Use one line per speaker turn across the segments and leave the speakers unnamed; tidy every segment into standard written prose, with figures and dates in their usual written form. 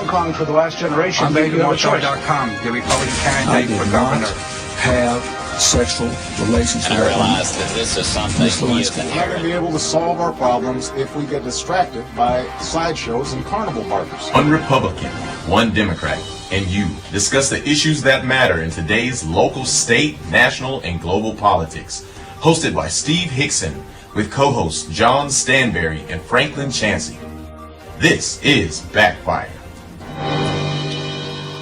Hong Kong for the last generation.
On BabyWatchDog.com, the Republican candidate for governor.
Have sexual relations
and I realized that this is something
we're not going to be able to solve our problems if we get distracted by sideshows and carnival barkers.
One Republican, one Democrat, and you discuss the issues that matter in today's local, state, national, and global politics. Hosted by Steve Hickson with co-hosts John Stanberry and Franklin Chansey. This is Backfire.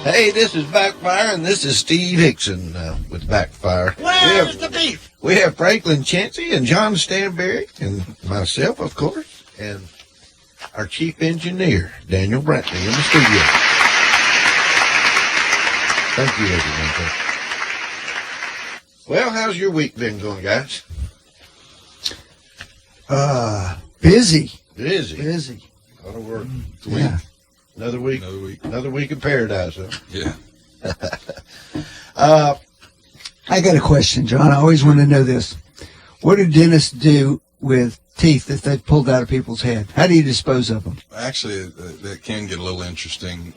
Hey, this is Backfire, and this is Steve Hickson with Backfire.
Where's the beef?
We have Franklin Chansey and John Stanberry, and myself, of course, and our chief engineer, Daniel Brantley, in the studio. Thank you, everyone. Well, how's your week been going, guys?
Busy.
Busy. A lot of work.
Yeah.
Another week in paradise, huh?
Yeah.
I got a question, John. I always want to know this. What do dentists do with teeth that they've pulled out of people's head? How do you dispose of them?
Actually, that can get a little interesting.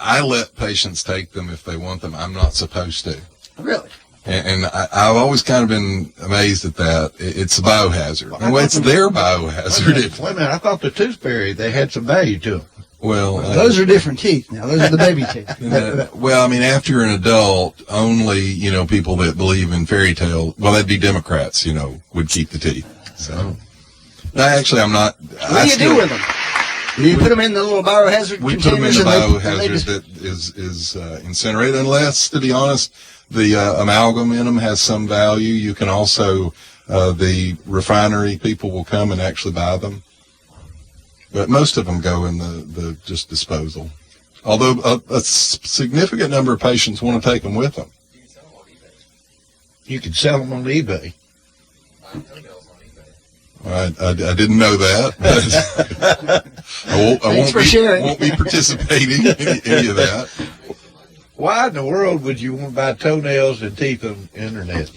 I let patients take them if they want them. I'm not supposed to.
Really?
And I've always kind of been amazed at that. It's a biohazard. Well, it's their biohazard.
Wait a minute. I thought the tooth fairy, they had some value to them.
Well,
those are different teeth now. Those are the baby teeth.
Well, I mean, after you're an adult, only, people that believe in fairy tale, well, that'd be Democrats, would keep the teeth. So, no, actually, I'm not.
What do you do with them? Do you put them in the little biohazard
we
containers?
We put them in the biohazard that is incinerated, unless, to be honest, the amalgam in them has some value. You can also, the refinery people will come and actually buy them. But most of them go in the just disposal. Although a significant number of patients want to take them with them.
You can sell them on eBay.
I didn't know that. But I won't be participating in any of that.
Why in the world would you want to buy toenails and teeth on the internet?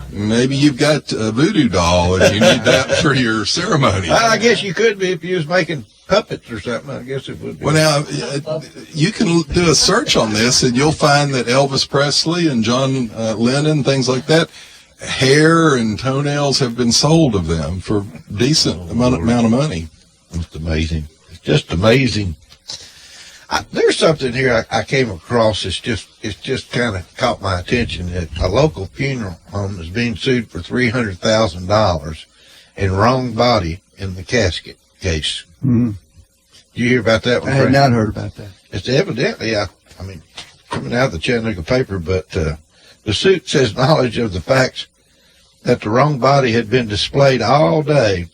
Maybe you've got a voodoo doll and you need that for your ceremony.
I guess you could be if you was making puppets or something. I guess it would be.
Well, now, you can do a search on this and you'll find that Elvis Presley and John Lennon, things like that, hair and toenails have been sold of them for decent amount of money.
It's amazing. It's just amazing. There's something here I came across. It's just kind of caught my attention that a local funeral home is being sued for $300,000 and wrong body in the casket case.
Mm-hmm.
Did you hear about that one?
I had not heard about that.
It's evidently, coming out of the Chattanooga paper, but the suit says knowledge of the facts that the wrong body had been displayed all day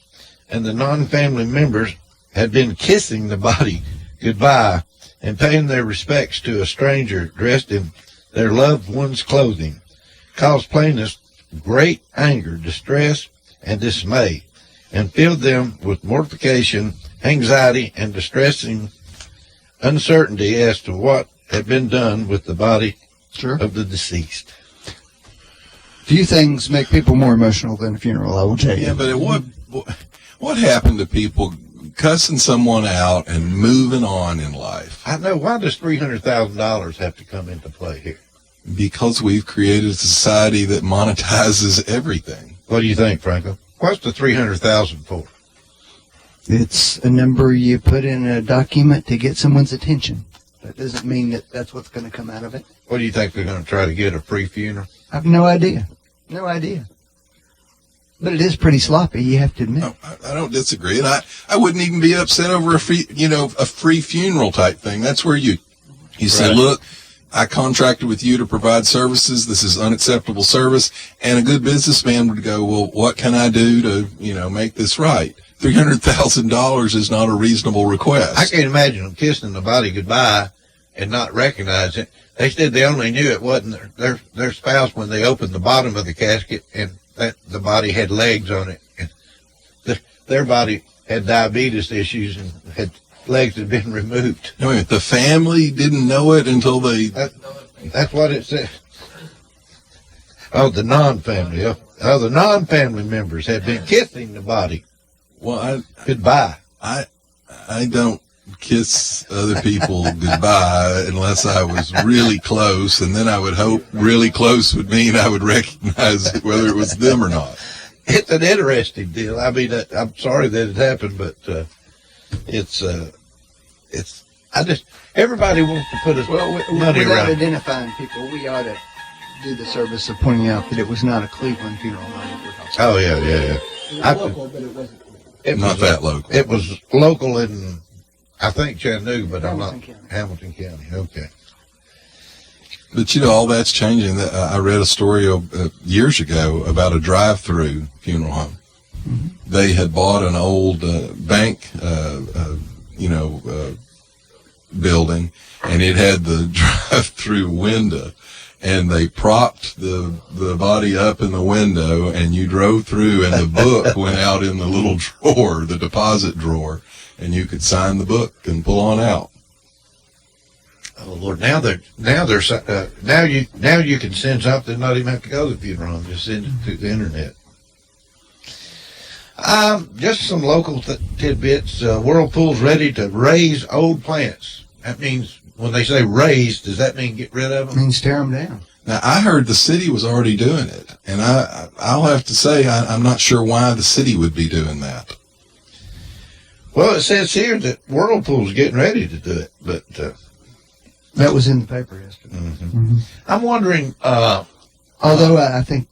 and the non-family members had been kissing the body goodbye and paying their respects to a stranger dressed in their loved one's clothing, caused plaintiffs great anger, distress, and dismay, and filled them with mortification, anxiety, and distressing uncertainty as to what had been done with the body of the deceased.
Few things make people more emotional than a funeral, I will tell you.
Yeah, but what happened to people cussing someone out and moving on in life?
I know. Why does $300,000 have to come into play here?
Because we've created a society that monetizes everything.
What do you think, Franklin? What's the $300,000 for?
It's a number you put in a document to get someone's attention. That doesn't mean that that's what's going to come out of it.
What do you think they're going to try to get, a free funeral?
I have no idea. No idea. But it is pretty sloppy, you have to admit.
No, I don't disagree, and I wouldn't even be upset over a free funeral type thing. That's where you say, look, I contracted with you to provide services. This is unacceptable service, and a good businessman would go, well, what can I do to make this right? $300,000 is not a reasonable request.
I can't imagine them kissing the body goodbye and not recognize it. They said they only knew it wasn't their spouse when they opened the bottom of the casket and that the body had legs on it. And their body had diabetes issues and had legs had been removed.
No, wait, the family didn't know it until they...
That's what it said. Oh, the non-family. Oh, the non-family members had been kissing the body.
Well,
goodbye.
I don't kiss other people goodbye unless I was really close, and then I would hope really close would mean I would recognize whether it was them or not.
It's an interesting deal. I mean, I'm sorry that it happened, but everybody wants to put money
without
around.
identifying people, we ought to do the service of pointing out that it was not a Cleveland funeral home that we're talking about.
Oh yeah.
It was local, but it wasn't Cleveland.
Not that local.
It was local in, I think, Chattanooga, but
Hamilton
I'm not
County.
Hamilton County. Okay.
But all that's changing. I read a story years ago about a drive-through funeral home. Mm-hmm. They had bought an old bank, building, and it had the drive-through window, and they propped the body up in the window, and you drove through, and the book went out in the little drawer, the deposit drawer, and you could sign the book and pull on out.
Oh Lord! Now you can send something, not even have to go to the funeral home. Just send it through the internet. Just some local tidbits. Whirlpool's ready to raise old plants. That means when they say raise, does that mean get rid of
It
them?
means tear them down.
Now, I heard the city was already doing it, and I'll have to say I'm not sure why the city would be doing that.
Well, it says here that Whirlpool's getting ready to do it, but
That was in the paper yesterday.
I'm wondering.
Although I think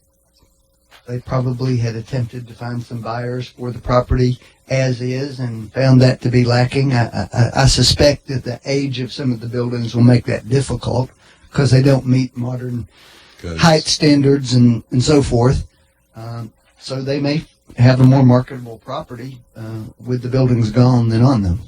they probably had attempted to find some buyers for the property as is and found that to be lacking. I suspect that the age of some of the buildings will make that difficult because they don't meet modern height standards and so forth. So they may have a more marketable property with the buildings gone than on them.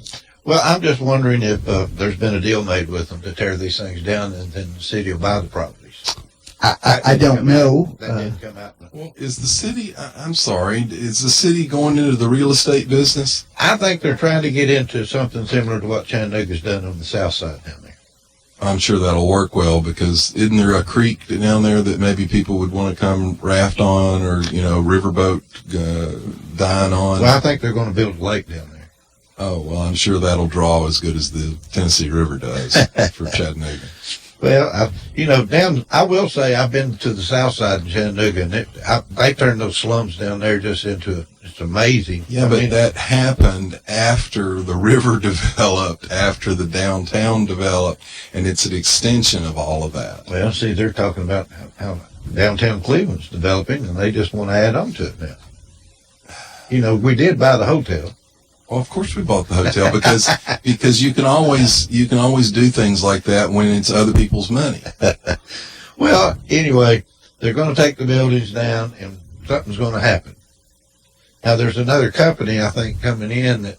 Well, I'm just wondering if there's been a deal made with them to tear these things down, and then the city will buy the properties.
I don't know.
That didn't come out.
Well, is the city, I'm sorry, is the city going into the real estate business?
I think they're trying to get into something similar to what Chattanooga's done on the south side down there.
I'm sure that'll work well, because isn't there a creek down there that maybe people would want to come raft on, or, riverboat dine on?
Well, I think they're going to build a lake down there.
Oh, well, I'm sure that'll draw as good as the Tennessee River does for Chattanooga.
Well, I will say I've been to the south side of Chattanooga, and they turned those slums down there just into it's amazing.
Yeah, but that happened after the river developed, after the downtown developed, and it's an extension of all of that.
Well, see, they're talking about how downtown Cleveland's developing, and they just want to add on to it now. We did buy the hotel.
Well, of course we bought the hotel because you can always do things like that when it's other people's money.
Well, anyway, they're going to take the buildings down, and something's going to happen. Now, there's another company, I think, coming in that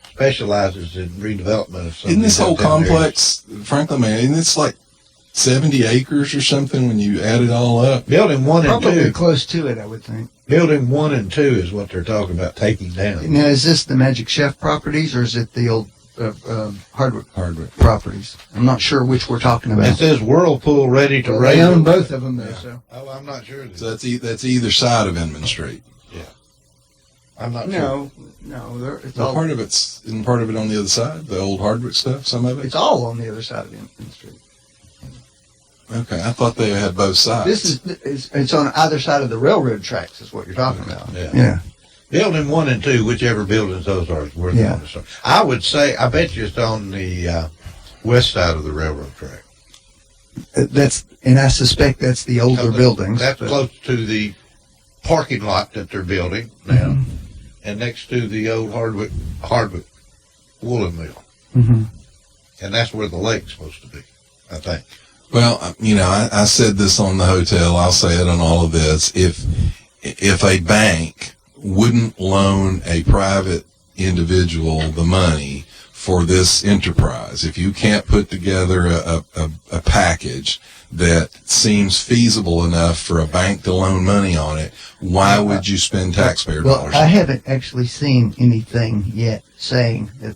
specializes in redevelopment of some.
Isn't this whole
downtown
complex, frankly, man, isn't this like 70 acres or something when you add it all up?
Building 1 and 2.
Probably close to it, I would think.
Building 1 and 2 is what they're talking about taking down.
Now, is this the Magic Chef properties, or is it the old Hardwick properties? I'm not sure which we're talking
It
about.
says Whirlpool ready to raise.
They own both of them, though. So
Oh, I'm not sure.
So that's either side of Inman Street.
I'm not sure.
no, it's
Well,
all
isn't part of it on the other side, the old Hardwick stuff, some of it?
it's all on the other side of the street.
Okay, I thought they had both sides.
It's on either side of the railroad tracks, is what you're talking about.
Yeah. Building 1 and 2, whichever buildings those are, is where they want to start. I would say, I bet you it's on the west side of the railroad track.
And I suspect that's the older buildings.
That's close to the parking lot that they're building now, and next to the old Hardwick woolen mill.
Mm-hmm.
And that's where the lake's supposed to be, I think.
Well, I said this on the hotel. I'll say it on all of this. If a bank wouldn't loan a private individual the money for this enterprise, if you can't put together a package that seems feasible enough for a bank to loan money on it, why would you spend taxpayer dollars?
Well, I haven't actually seen anything yet saying that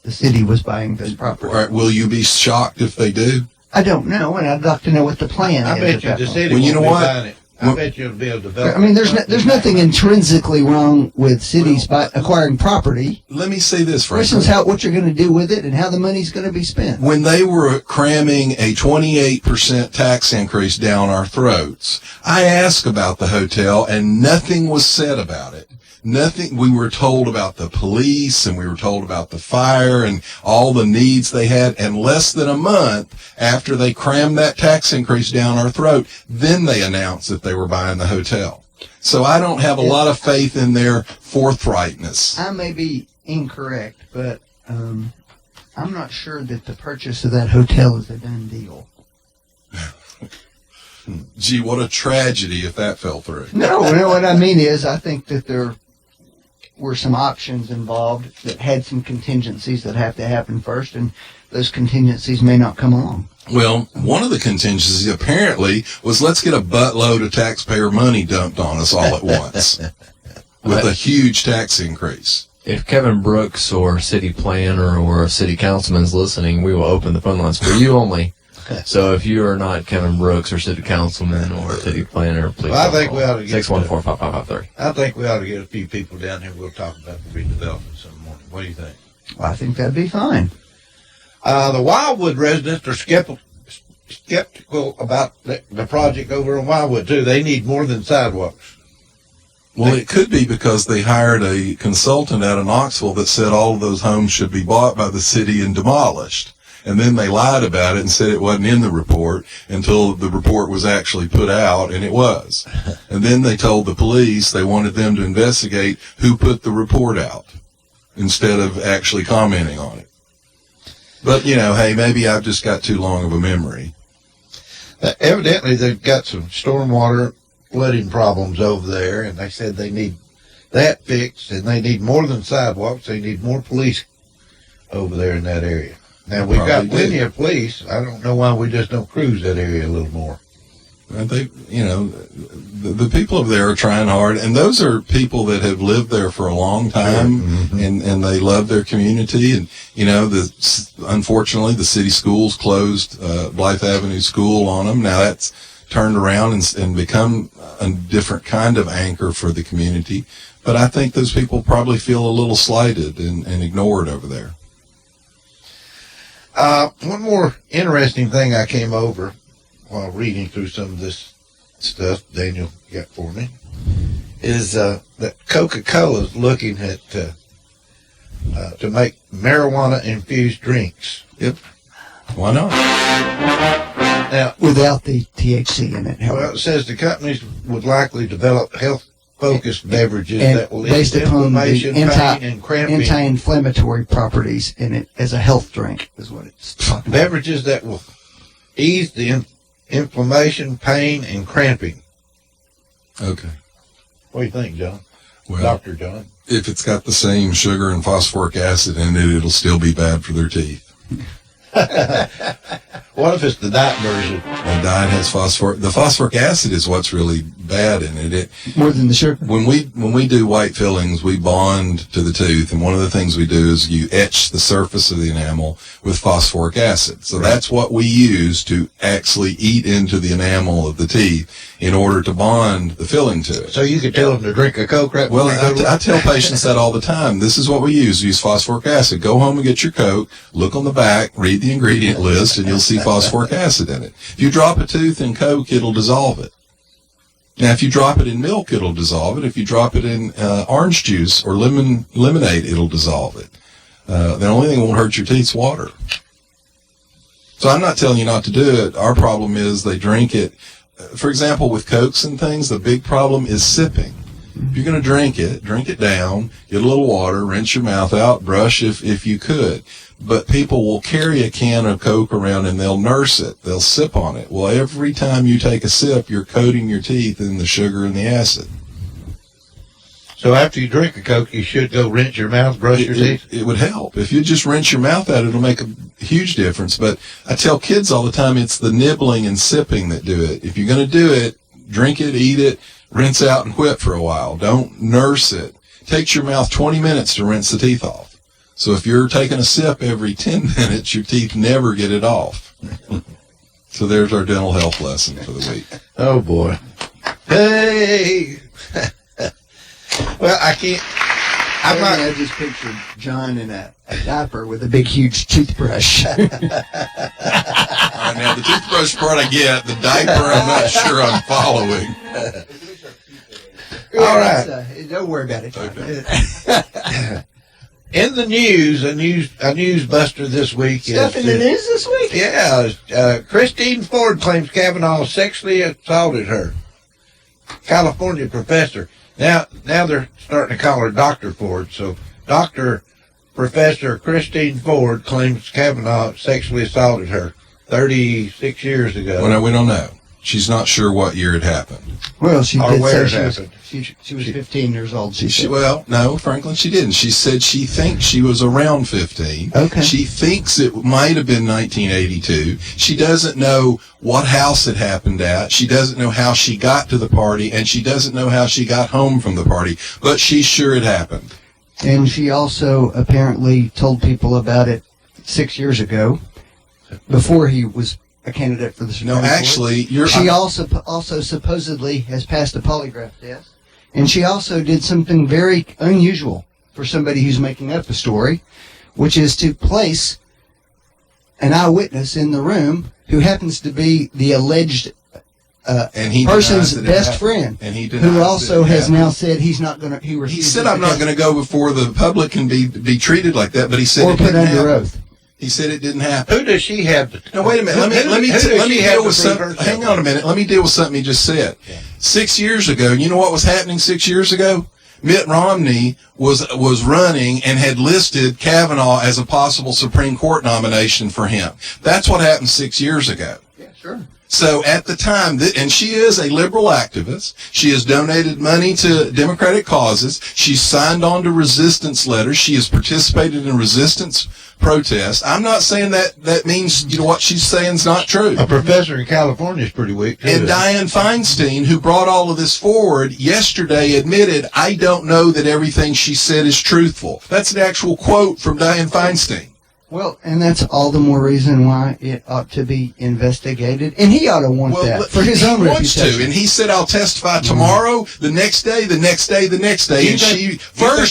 the city was buying this property.
All right, will you be shocked if they do?
I don't know, and I'd like to know what the plan
I
is.
bet
at
you
that
the
point.
city
Well, you
won't
know
be
what?
buying it. I bet you'll be able to develop.
I mean, there's nothing intrinsically wrong with cities by acquiring property.
Let me say this,
The
Frank.
question is what you're going to do with it and how the money's going to be spent.
When they were cramming a 28% tax increase down our throats, I asked about the hotel and nothing was said about it. Nothing. We were told about the police and we were told about the fire and all the needs they had. And less than a month after they crammed that tax increase down our throat, then they announced that they were buying the hotel. So I don't have a lot of faith in their forthrightness.
I may be incorrect, but I'm not sure that the purchase of that hotel is a done deal.
Gee, what a tragedy if that fell through.
No, what I mean is I think that there were some options involved that had some contingencies that have to happen first, and those contingencies may not come along.
Well, one of the contingencies apparently was let's get a buttload of taxpayer money dumped on us all at once with a huge tax increase.
If Kevin Brooks or city planner or a city councilman's listening, we will open the phone lines for you only. So if you are not Kevin Brooks or city councilman or city planner, please.
Well, I think we ought to get
614-5553.
I think we ought to get a few people down here. We'll talk about the redevelopment some morning. What do you think?
Well, I think that'd be fine.
The Wildwood residents are skeptical about the project over in Wildwood too. They need more than sidewalks.
Well, it could be because they hired a consultant out of Knoxville that said all of those homes should be bought by the city and demolished. And then they lied about it and said it wasn't in the report until the report was actually put out, and it was. And then they told the police they wanted them to investigate who put the report out instead of actually commenting on it. But, you know, hey, maybe I've just got too long of a memory.
Evidently, they've got some stormwater flooding problems over there, and they said they need that fixed, and they need more than sidewalks. They need more police over there in that area. Now, we've got plenty of police. I don't know why we just don't cruise that area a little more.
They, you know, the people over there are trying hard, and those are people that have lived there for a long time, and they love their community. And you know, unfortunately, the city schools closed Blythe Avenue School on them. Now that's turned around and become a different kind of anchor for the community. But I think those people probably feel a little slighted and ignored over there.
One more interesting thing I came over while reading through some of this stuff Daniel got for me is that Coca-Cola is looking at to make marijuana-infused drinks.
Yep. Why not?
Now,
Without the THC in it, however.
well, it says the companies would likely develop health-focused beverages
And
that will
based
ease
upon the
inflammation, pain, and cramping.
anti-inflammatory properties in it as a health drink is what it's talking about.
Beverages that will ease the inflammation, pain, and cramping.
Okay.
What do you think, John?
Well,
Dr. John?
if it's got the same sugar and phosphoric acid in it, it'll still be bad for their teeth.
What if it's the diet version?
The diet has phosphoric. The phosphoric acid is what's really bad in it.
More than the sugar.
When we do white fillings, we bond to the tooth, and one of the things we do is you etch the surface of the enamel with phosphoric acid. So that's what we use to actually eat into the enamel of the teeth in order to bond the filling to it.
So you could tell them to drink a Coke right
Well,
before they go to
I tell patients that all the time. This is what we use. We use phosphoric acid. Go home and get your Coke, look on the back, read the ingredient list, and you'll see phosphoric acid in it. If you drop a tooth in Coke, it'll dissolve it. Now, if you drop it in milk, it'll dissolve it. If you drop it in orange juice or lemonade, it'll dissolve it. The only thing that won't hurt your teeth is water. So I'm not telling you not to do it. Our problem is they drink it. For example, with Cokes and things, the big problem is sipping. If you're going to drink it down, get a little water, rinse your mouth out, brush if you could. But people will carry a can of Coke around and they'll nurse it. They'll sip on it. Well, every time you take a sip, you're coating your teeth in the sugar and the acid.
So after you drink a Coke, you should go rinse your mouth, brush your teeth?
It would help. If you just rinse your mouth out, it'll make a huge difference. But I tell kids all the time, it's the nibbling and sipping that do it. If you're going to do it, drink it, eat it, rinse out and quit for a while. Don't nurse it. It takes your mouth 20 minutes to rinse the teeth off. So if you're taking a sip every 10 minutes, your teeth never get it off. So there's our dental health lesson for the week.
Oh, boy. Hey. Well, I can't.
I just pictured John in a diaper with a big, huge toothbrush.
All right, now the toothbrush part I get. The diaper, I'm not sure I'm following.
All right.
Don't worry about it, John.
Okay.
In the news, a news buster this week
Stuff
is
in the news this week?
Yeah, Christine Ford claims Kavanaugh sexually assaulted her. California professor. Now they're starting to call her Dr. Ford. So Professor Christine Ford claims Kavanaugh sexually assaulted her 36 years ago.
Well, no, we don't know. She's not sure what year it happened.
Well, she
Or
did
where
say
it
she
happened.
was 15 years old. She said.
Well, no, Franklin, she didn't. She said she thinks she was around 15.
Okay.
She thinks it might have been 1982. She doesn't know what house it happened at. She doesn't know how she got to the party, and she doesn't know how she got home from the party. But she's sure it happened.
And she also apparently told people about it 6 years ago, before he was a candidate for the Supreme
No,
Court.
actually,
She also supposedly has passed a polygraph test, and she also did something very unusual for somebody who's making up a story, which is to place an eyewitness in the room who happens to be the alleged
and he
person's
denies that it
best
happened.
friend,
And he
who
denies
also
that it
has
happened.
now said he's not going to.
He said, "I'm not going to go before the public can be treated like that." But he said
or
it
put
didn't
under
happen.
oath.
He said it didn't happen.
Who does she have to?
No, wait a minute. Let me deal with something. Hang on a minute. Let me deal with something he just said.
Yeah.
6 years ago, you know what was happening 6 years ago? Mitt Romney was running and had listed Kavanaugh as a possible Supreme Court nomination for him. That's what happened 6 years ago.
Yeah, sure.
So at the time, and she is a liberal activist. She has donated money to Democratic causes. She's signed on to resistance letters. She has participated in resistance protests. I'm not saying that means, you know, what she's saying is not true.
A professor in California is pretty weak, too.
And Dianne Feinstein, who brought all of this forward, yesterday admitted, I don't know that everything she said is truthful. That's an actual quote from Dianne Feinstein.
Well, and that's all the more reason why it ought to be investigated, and he ought to want that for his own
he wants
reputation.
to, and he said, I'll testify tomorrow, the next day, the next day, the next day. And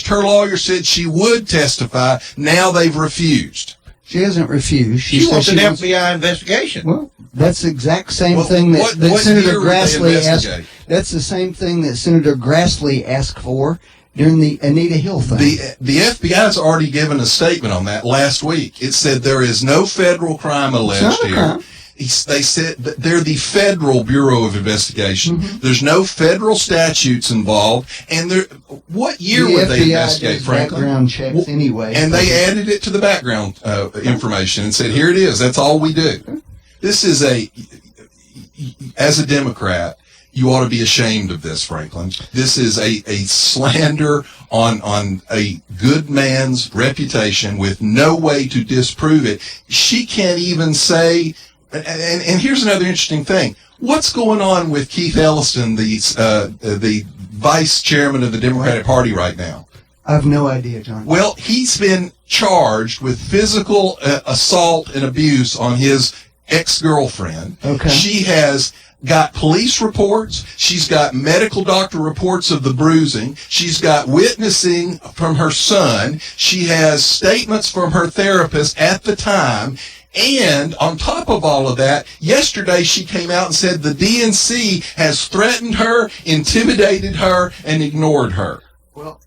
her lawyer said she would testify. Now they've refused.
She hasn't refused.
She wants an
wants-
FBI investigation.
Well, that's the exact same
Well,
thing that
what
Senator
year would they
Grassley asked.
investigate?
That's the same thing that Senator Grassley asked for during the Anita Hill thing.
The FBI has already given a statement on that last week. It said there is no federal crime alleged
not a
here.
crime.
They said that they're the Federal Bureau of Investigation.
Mm-hmm.
There's no federal statutes involved. And what year
The
would they
FBI
investigate,
does
Franklin?
background checks anyway.
And they added it to the background information and said, here it is. That's all we do. This is as a Democrat, you ought to be ashamed of this, Franklin. This is a slander on a good man's reputation with no way to disprove it. She can't even say, and here's another interesting thing. What's going on with Keith Elliston, the vice chairman of the Democratic Party right now?
I have no idea, John.
Well, he's been charged with physical assault and abuse on his ex-girlfriend.
Okay.
She has got police reports. She's got medical doctor reports of the bruising. She's got witnessing from her son. She has statements from her therapist at the time. And on top of all of that, yesterday she came out and said the DNC has threatened her, intimidated her, and ignored her.
Well,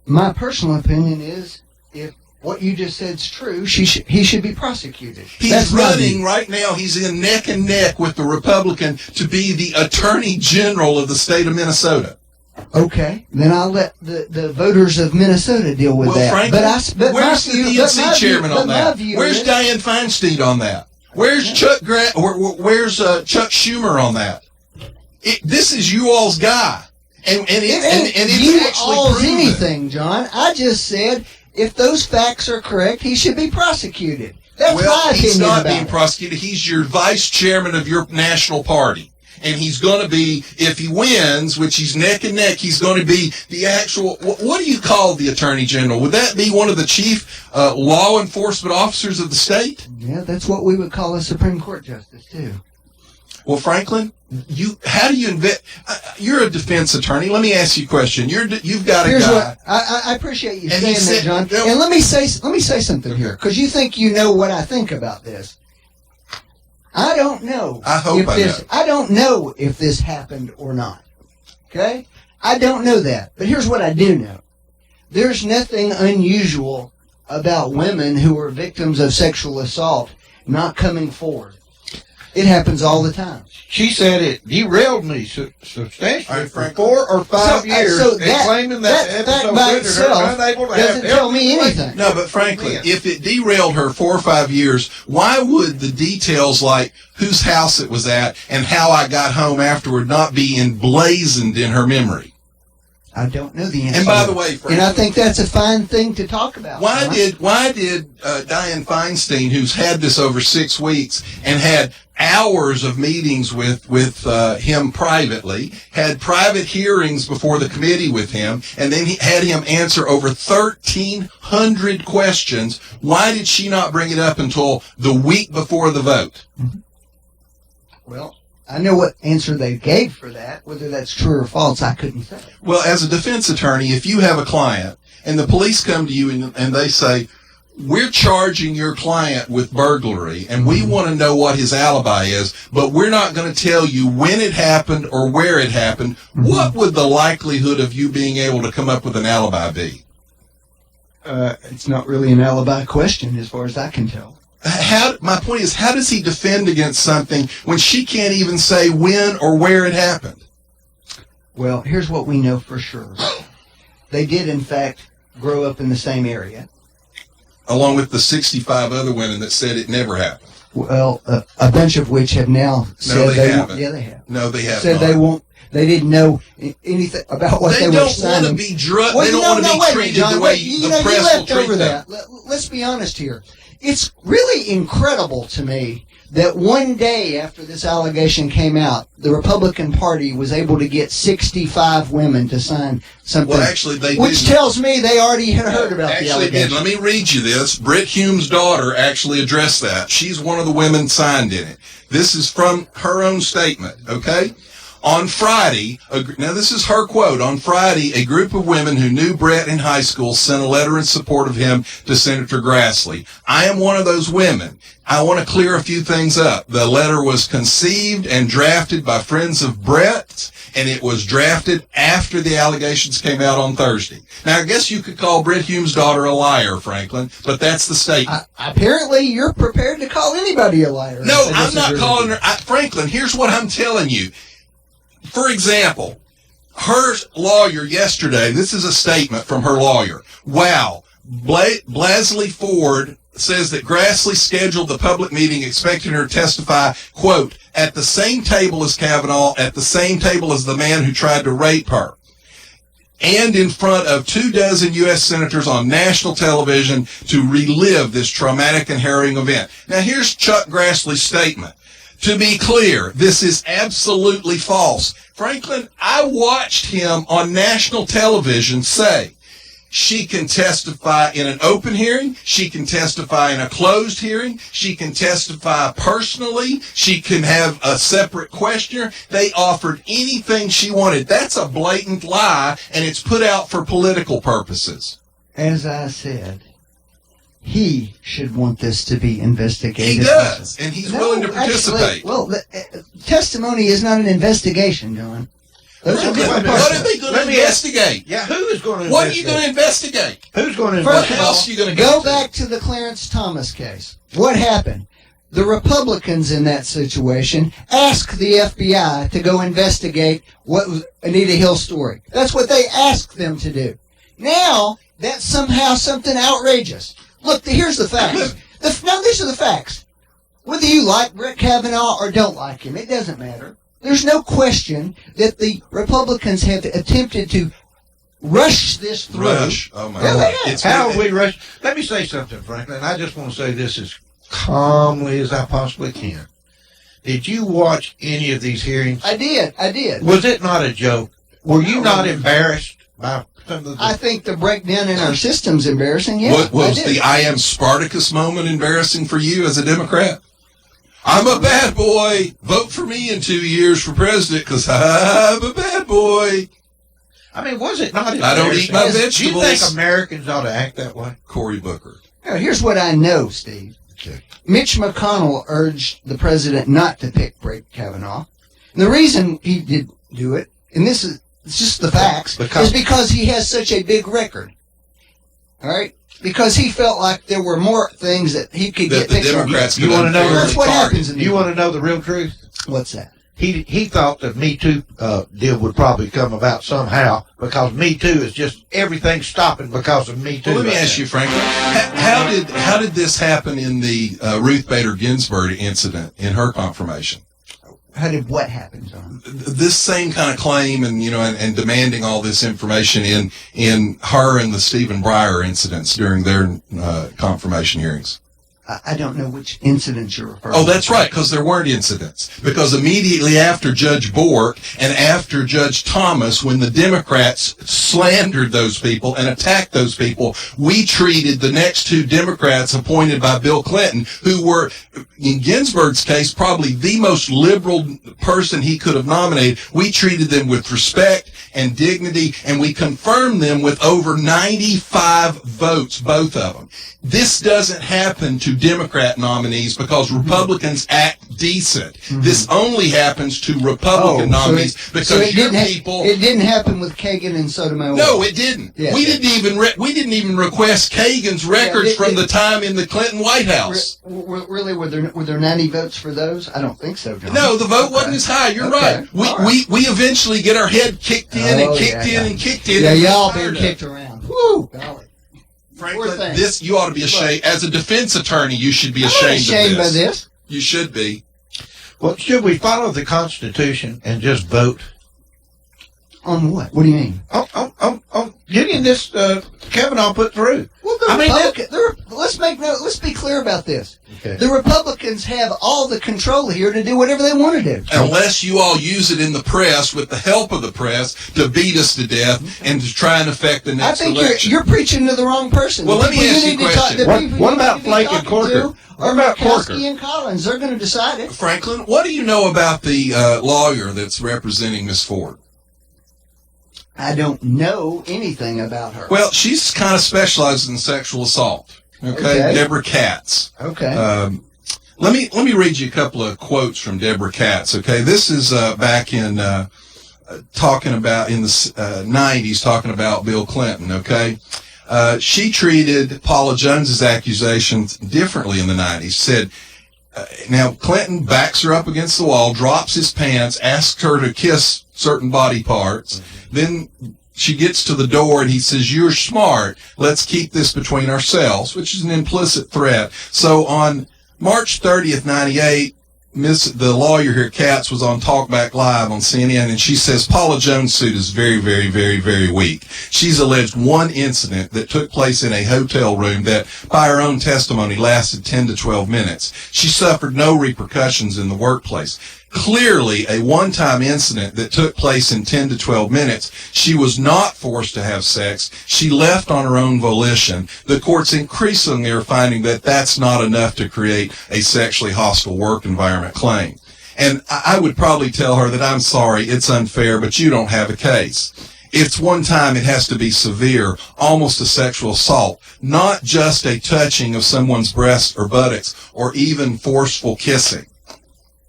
my personal opinion is if what you just said is true, he should be prosecuted.
He's
That's my
running
view.
right now. He's in neck and neck with the Republican to be the Attorney General of the state of Minnesota.
Okay, then I'll let the voters of Minnesota deal with
Well,
that.
Franklin, where's the DNC
my
chairman on that? Where's Dianne Feinstein on that? Where's Chuck Where's Chuck Schumer on that? This is you all's guy, and it's
you
actually
all's
proven.
anything, John. I just said if those facts are correct, he should be prosecuted. That's
Well,
my opinion
he's not
about
being
it.
prosecuted. He's your vice chairman of your national party. And he's going to be, if he wins, which he's neck and neck, he's going to be the actual, what do you call the Attorney General? Would that be one of the chief law enforcement officers of the state?
Yeah, that's what we would call a Supreme Court justice, too.
Well, Franklin, how do you you're a defense attorney. Let me ask you a question. You've got a
Here's
guy.
what I appreciate you
And
saying
he said-
that, John.
no.
And let me say something here, because you think you know what I think about this. I don't know.
I hope I know.
I don't know if this happened or not. Okay? I don't know that. But here's what I do know. There's nothing unusual about women who are victims of sexual assault not coming forward. It happens all the time.
She said it derailed me substantially
All right,
for
Frank.
4 or 5 years,
so
and
that-
claiming that,
that
episode
by
rendered
itself
her unable to
doesn't
have
tell me
healthy
anything.
No, but Franklin,
Man.
if it derailed her 4 or 5 years, why would the details like whose house it was at and how I got home afterward not be emblazoned in her memory?
I don't know the answer.
And by the way, Franklin,
and I think that's a fine thing to talk about.
why
John.
did Dianne Feinstein, who's had this over 6 weeks and had hours of meetings with him privately, had private hearings before the committee with him, and then he had him answer over 1,300 questions, why did she not bring it up until the week before the vote?
Well, I know what answer they gave for that. Whether that's true or false, I couldn't say.
Well, as a defense attorney, if you have a client and the police come to you and they say, we're charging your client with burglary and we want to know what his alibi is, but we're not going to tell you when it happened or where it happened, what would the likelihood of you being able to come up with an alibi be?
It's not really an alibi question as far as I can tell.
My point is, how does he defend against something when she can't even say when or where it happened?
Well, here's what we know for sure. They did, in fact, grow up in the same area.
Along with the 65 other women that said it never happened.
Well, a bunch of which have now said
they
won't.
haven't.
Yeah, they have.
No, they have
Said
not.
they won't. They didn't know anything about what they,
They
were
don't want to
signing.
be drugged.
Well,
they don't want to be
wait a minute,
treated
John,
the way
you
the
know,
press
you
will
left
treat
over
them.
that. Let's be honest here. It's really incredible to me that one day after this allegation came out, the Republican Party was able to get 65 women to sign something.
Well, actually, they
which
didn't.
tells me they already had heard about the
Actually
allegation.
did. Let me read you this. Britt Hume's daughter actually addressed that. She's one of the women signed in it. This is from her own statement, okay? On Friday, now this is her quote, on Friday, a group of women who knew Brett in high school sent a letter in support of him to Senator Grassley. I am one of those women. I want to clear a few things up. The letter was conceived and drafted by friends of Brett, and it was drafted after the allegations came out on Thursday. Now, I guess you could call Britt Hume's daughter a liar, Franklin, but that's the statement.
Apparently, you're prepared to call anybody a liar.
No,
if they
I'm not
disagree
calling
with
her. Franklin, here's what I'm telling you. For example, her lawyer yesterday, this is a statement from her lawyer. Wow. Blasley Ford says that Grassley scheduled the public meeting expecting her to testify, quote, at the same table as Kavanaugh, at the same table as the man who tried to rape her, and in front of 24 U.S. senators on national television to relive this traumatic and harrowing event. Now, here's Chuck Grassley's statement. To be clear, this is absolutely false. Franklin, I watched him on national television say, she can testify in an open hearing. She can testify in a closed hearing. She can testify personally. She can have a separate questioner. They offered anything she wanted. That's a blatant lie, and it's put out for political purposes.
As I said, he should want this to be investigated.
He does, and he's willing to participate.
Testimony is not an investigation, John. Those are different
What
parts.
are they going to investigate?
Yeah, who is going to
What are you going to investigate?
Who's going to
First
What
of
investigate?
all,
else are you going to
go back to the Clarence Thomas case. What happened? The Republicans in that situation asked the FBI to go investigate what was Anita Hill's story. That's what they asked them to do. Now, that's somehow something outrageous. Look, here's the facts. Now, these are the facts. Whether you like Brett Kavanaugh or don't like him, it doesn't matter. There's no question that the Republicans have attempted to rush this through.
Rush. Oh, my
Yeah,
God.
they have.
It's
How have we rushed? Let me say something, Franklin. I just want to say this as calmly as I possibly can. Did you watch any of these hearings?
I did.
Was it not a joke? Were you not embarrassed by some of the...
I think the breakdown in our system's embarrassing. Yeah,
What was
I did.
the I am Spartacus moment embarrassing for you as a Democrat? I'm a bad boy. Vote for me in 2 years for president because I'm a bad boy.
I mean, was it not?
I don't eat my
Do you
vegetables.
think Americans ought to act that way?
Cory Booker.
Now, here's what I know, Steve.
Okay.
Mitch McConnell urged the president not to pick Brett Kavanaugh. And the reason he did do it, and this is it's just the facts, is because he has such a big record. All right? Because he felt like there were more things that he could
That
get
the
picked on.
Democrats
You
could
want to know?
unfairly
That's what
target.
happens in
You want to know the real truth?
What's that?
He thought that Me Too deal would probably come about somehow because Me Too is just everything stopping because of Me Too.
Well, let me ask you, Franklin, how did this happen in the Ruth Bader Ginsburg incident in her confirmation?
How did what happen, John?
This same kind of claim and demanding all this information in her and the Stephen Breyer incidents during their confirmation hearings.
I don't know which incident you're referring to.
Oh, that's right, because there weren't incidents. Because immediately after Judge Bork and after Judge Thomas, when the Democrats slandered those people and attacked those people, we treated the next two Democrats appointed by Bill Clinton, who were, in Ginsburg's case, probably the most liberal person he could have nominated. We treated them with respect and dignity, and we confirmed them with over 95 votes, both of them. This doesn't happen to Democrat nominees because Republicans act decent. This only happens to Republican nominees because your people.
It didn't happen with Kagan and Sotomayor.
No, it didn't.
Yes,
we didn't even request Kagan's records from the time in the Clinton White House.
Really, were there 90 votes for those? I don't think so, John.
No, the vote wasn't as high. You're right. We eventually get our head kicked in and kicked in.
Yeah,
and
y'all
fired
been
up.
kicked around. Woo, golly.
Franklin, this you ought to be ashamed. As a defense attorney, you should be ashamed of
by this.
You should be.
Well, should we follow the Constitution and just vote?
On what? What do you mean?
On getting this Kavanaugh put through.
Well, let's be clear about this.
Okay.
The Republicans have all the control here to do whatever they want to do.
Unless you all use it in the press with the help of the press to beat us to death and to try and affect the next
I think
election.
you're preaching to the wrong person.
Well,
The
let me
people
ask you
need
a
to talk-
question.
the people
What
you
about
need to be
Flake and
talking
Corker?
to
What
are
about
Murkowski
Corker?
and Collins. They're going to decide it.
Franklin, what do you know about the lawyer that's representing Miss Ford?
I don't know anything about her.
Well, she's kind of specialized in sexual assault. Okay. Deborah Katz.
Okay.
Let me read you a couple of quotes from Deborah Katz. Okay, this is back in talking about in the 90s, talking about Bill Clinton. Okay, she treated Paula Jones's accusations differently in the 90s. Said. Now, Clinton backs her up against the wall, drops his pants, asks her to kiss certain body parts. Then she gets to the door and he says, "You're smart. Let's keep this between ourselves," which is an implicit threat. So on March 30th, 98, the lawyer here, Katz, was on Talkback Live on CNN, and she says Paula Jones' suit is very, very, very, very weak. She's alleged one incident that took place in a hotel room that, by her own testimony, lasted 10 to 12 minutes. She suffered no repercussions in the workplace. Clearly, a one-time incident that took place in 10 to 12 minutes. She was not forced to have sex. She left on her own volition. The courts increasingly are finding that that's not enough to create a sexually hostile work environment claim. And I would probably tell her that I'm sorry, it's unfair, but you don't have a case. If it's one time, it has to be severe, almost a sexual assault, not just a touching of someone's breasts or buttocks or even forceful kissing.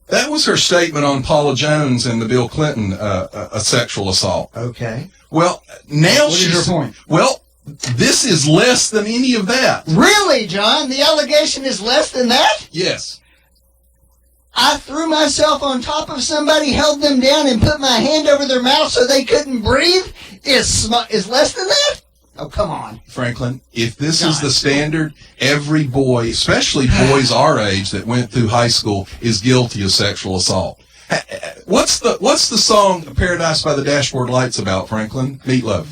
That was her statement on Paula Jones and the Bill Clinton a sexual assault.
Okay.
Well, now
What is your point?
Well, this is less than any of that.
Really, John? The allegation is less than that?
Yes.
I threw myself on top of somebody, held them down, and put my hand over their mouth so they couldn't breathe? Is less than that? Oh, come on.
Franklin, if this is the standard, every boy, especially boys our age that went through high school, is guilty of sexual assault. What's the song Paradise by the Dashboard Lights about, Franklin? Meatloaf.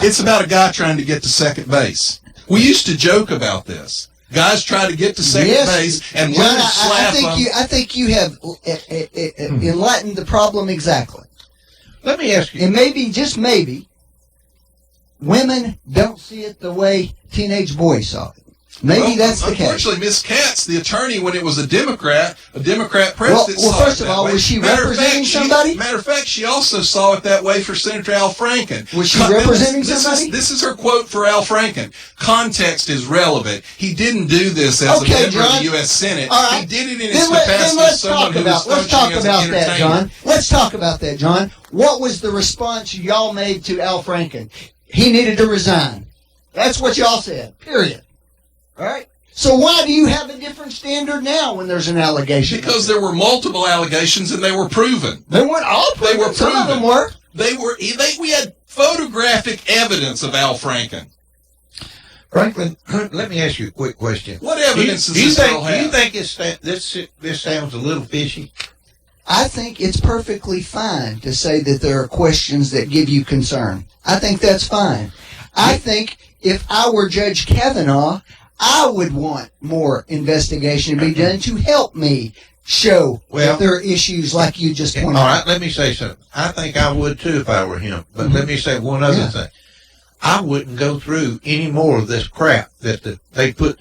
It's about a guy trying to get to second base. We used to joke about this. Guys try to get to second base, and
John,
women slap them.
I think you have enlightened the problem exactly.
Let me ask you.
And maybe, just maybe, women don't see it the way teenage boys saw it. Maybe that's the case.
Unfortunately, Miss Katz, the attorney, when it was a Democrat press
Well,
that saw
first
it
of
that
all,
way.
was she
Matter of
representing
fact,
somebody?
Matter of fact, she also saw it that way for Senator Al Franken.
Was she representing somebody?
This is her quote for Al Franken. Context is relevant. He didn't do this as a member of the U.S. Senate.
All right.
He did it in his capacity as someone who was
Let's talk
functioning as
about
an
that,
entertainer.
John. Let's talk about that, John. What was the response y'all made to Al Franken? He needed to resign. That's what y'all said, period. All right? So why do you have a different standard now when there's an allegation?
Because there were multiple allegations and they were proven.
They weren't all proven.
They were
Some of
proven.
them were.
We had photographic evidence of Al Franken.
Franklin, let me ask you a quick question.
What evidence does this girl have?
Do you think this sounds a little fishy?
I think it's perfectly fine to say that there are questions that give you concern. I think that's fine. I think if I were Judge Kavanaugh, I would want more investigation to be done to help me show that there are issues like you just pointed out.
All right, let me say something. I think I would too if I were him. But let me say one other thing. I wouldn't go through any more of this crap that they put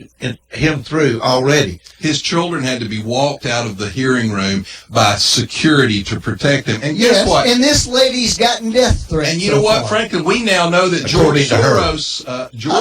him through already.
His children had to be walked out of the hearing room by security to protect him. And guess what?
And this lady's gotten death threats.
And you know what, Franklin? We now know that George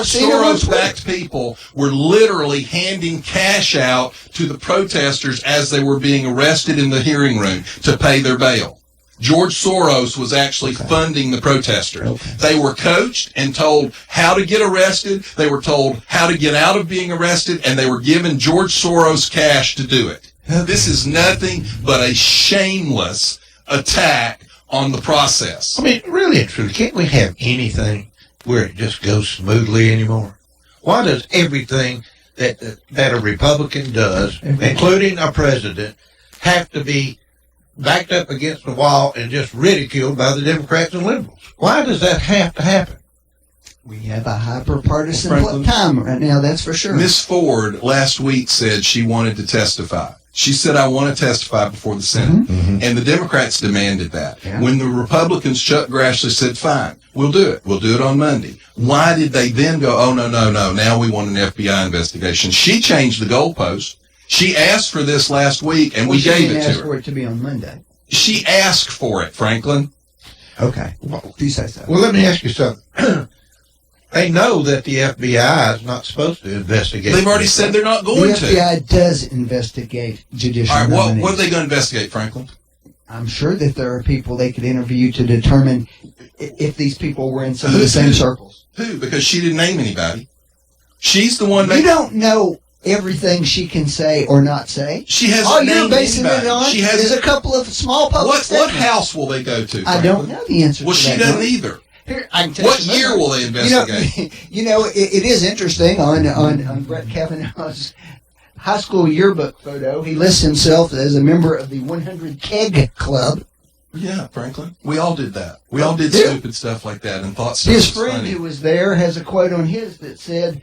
Soros-backed people were literally handing cash out to the protesters as they were being arrested in the hearing room to pay their bail. George Soros was actually funding the protesters. They were coached and told how to get arrested. They were told how to get out of being arrested, and they were given George Soros cash to do it. This is nothing but a shameless attack on the process.
I mean, really and truly, can't we have anything where it just goes smoothly anymore? Why does everything that a Republican does, including a president, have to be backed up against the wall and just ridiculed by the Democrats and liberals? Why does that have to happen?
We have a hyper-partisan time right now, that's for sure.
Miss Ford last week said she wanted to testify. She said, I want to testify before the Senate. And the Democrats demanded that. When the Republicans, Chuck Grassley, said, fine, we'll do it. We'll do it on Monday. Why did they then go, oh, no, now we want an FBI investigation? She changed the goalpost. She asked for this last week, and we gave it to her.
She asked for it to be on Monday.
She asked for it, Franklin.
Okay. Do you say so?
Well, let me ask you something. They know that the FBI is not supposed to investigate.
They've already said they're not going to.
The FBI does investigate judicial
All right,
nominees.
what are they going to investigate, Franklin?
I'm sure that there are people they could interview to determine if these people were in some of the same circles.
Who? Because she didn't name anybody. She's the one
You don't know everything she can say or not say.
She hasn't
All you're
named
basing
anybody.
it on
She hasn't-
is a couple of small public
What
statements.
house will they go to,
I
Franklin?
don't know the answer
Well,
to
she
that.
doesn't
John.
either.
Here, I can tell
What
you
year
something.
will they investigate?
It is interesting on Brett Kavanaugh's high school yearbook photo. He lists himself as a member of the 100 Keg Club.
Yeah, Franklin. We all did that. We all did stupid stuff like that and thought stuff
His
was
friend
funny.
who was there has a quote on his that said,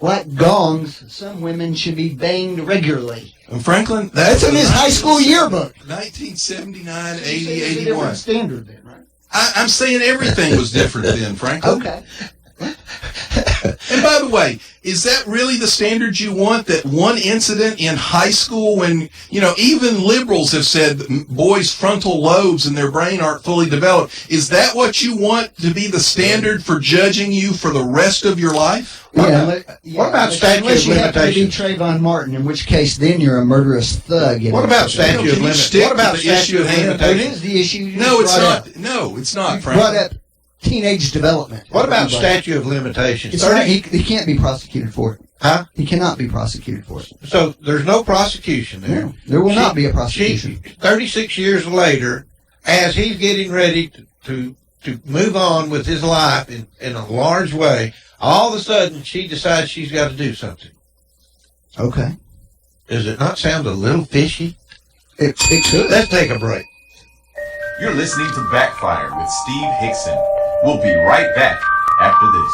like gongs, some women should be banged regularly.
And Franklin,
That's in his high school yearbook.
1979,
It's
80,
a
81.
different standard then, right?
I'm saying everything was different then, Franklin.
Okay.
And by the way, is that really the standard you want? That one incident in high school when, even liberals have said boys' frontal lobes in their brain aren't fully developed. Is that what you want to be the standard for judging you for the rest of your life?
What about statute of
unless you happen to be
limitations?
Trayvon Martin, in which case then you're a murderous thug.
What about statute of
Can you
limitations?
stick
What about
to the issue
statute
at
of
hand?
It
limitations?
is the issue. You
No,
just
it's
brought
not.
up.
No, it's not,
You brought
Franklin.
up teenage development.
What about
Everybody.
statute of limitations?
It's not, he can't be prosecuted for it.
Huh?
He cannot be prosecuted for it.
So there's no prosecution there.
No, there will not be a prosecution.
36 years later, as he's getting ready to move on with his life in a large way, all of a sudden she decides she's got to do something.
Okay.
Does it not sound a little fishy?
It could.
Let's take a break.
You're listening to Backfire with Steve Hickson. We'll be right back after this.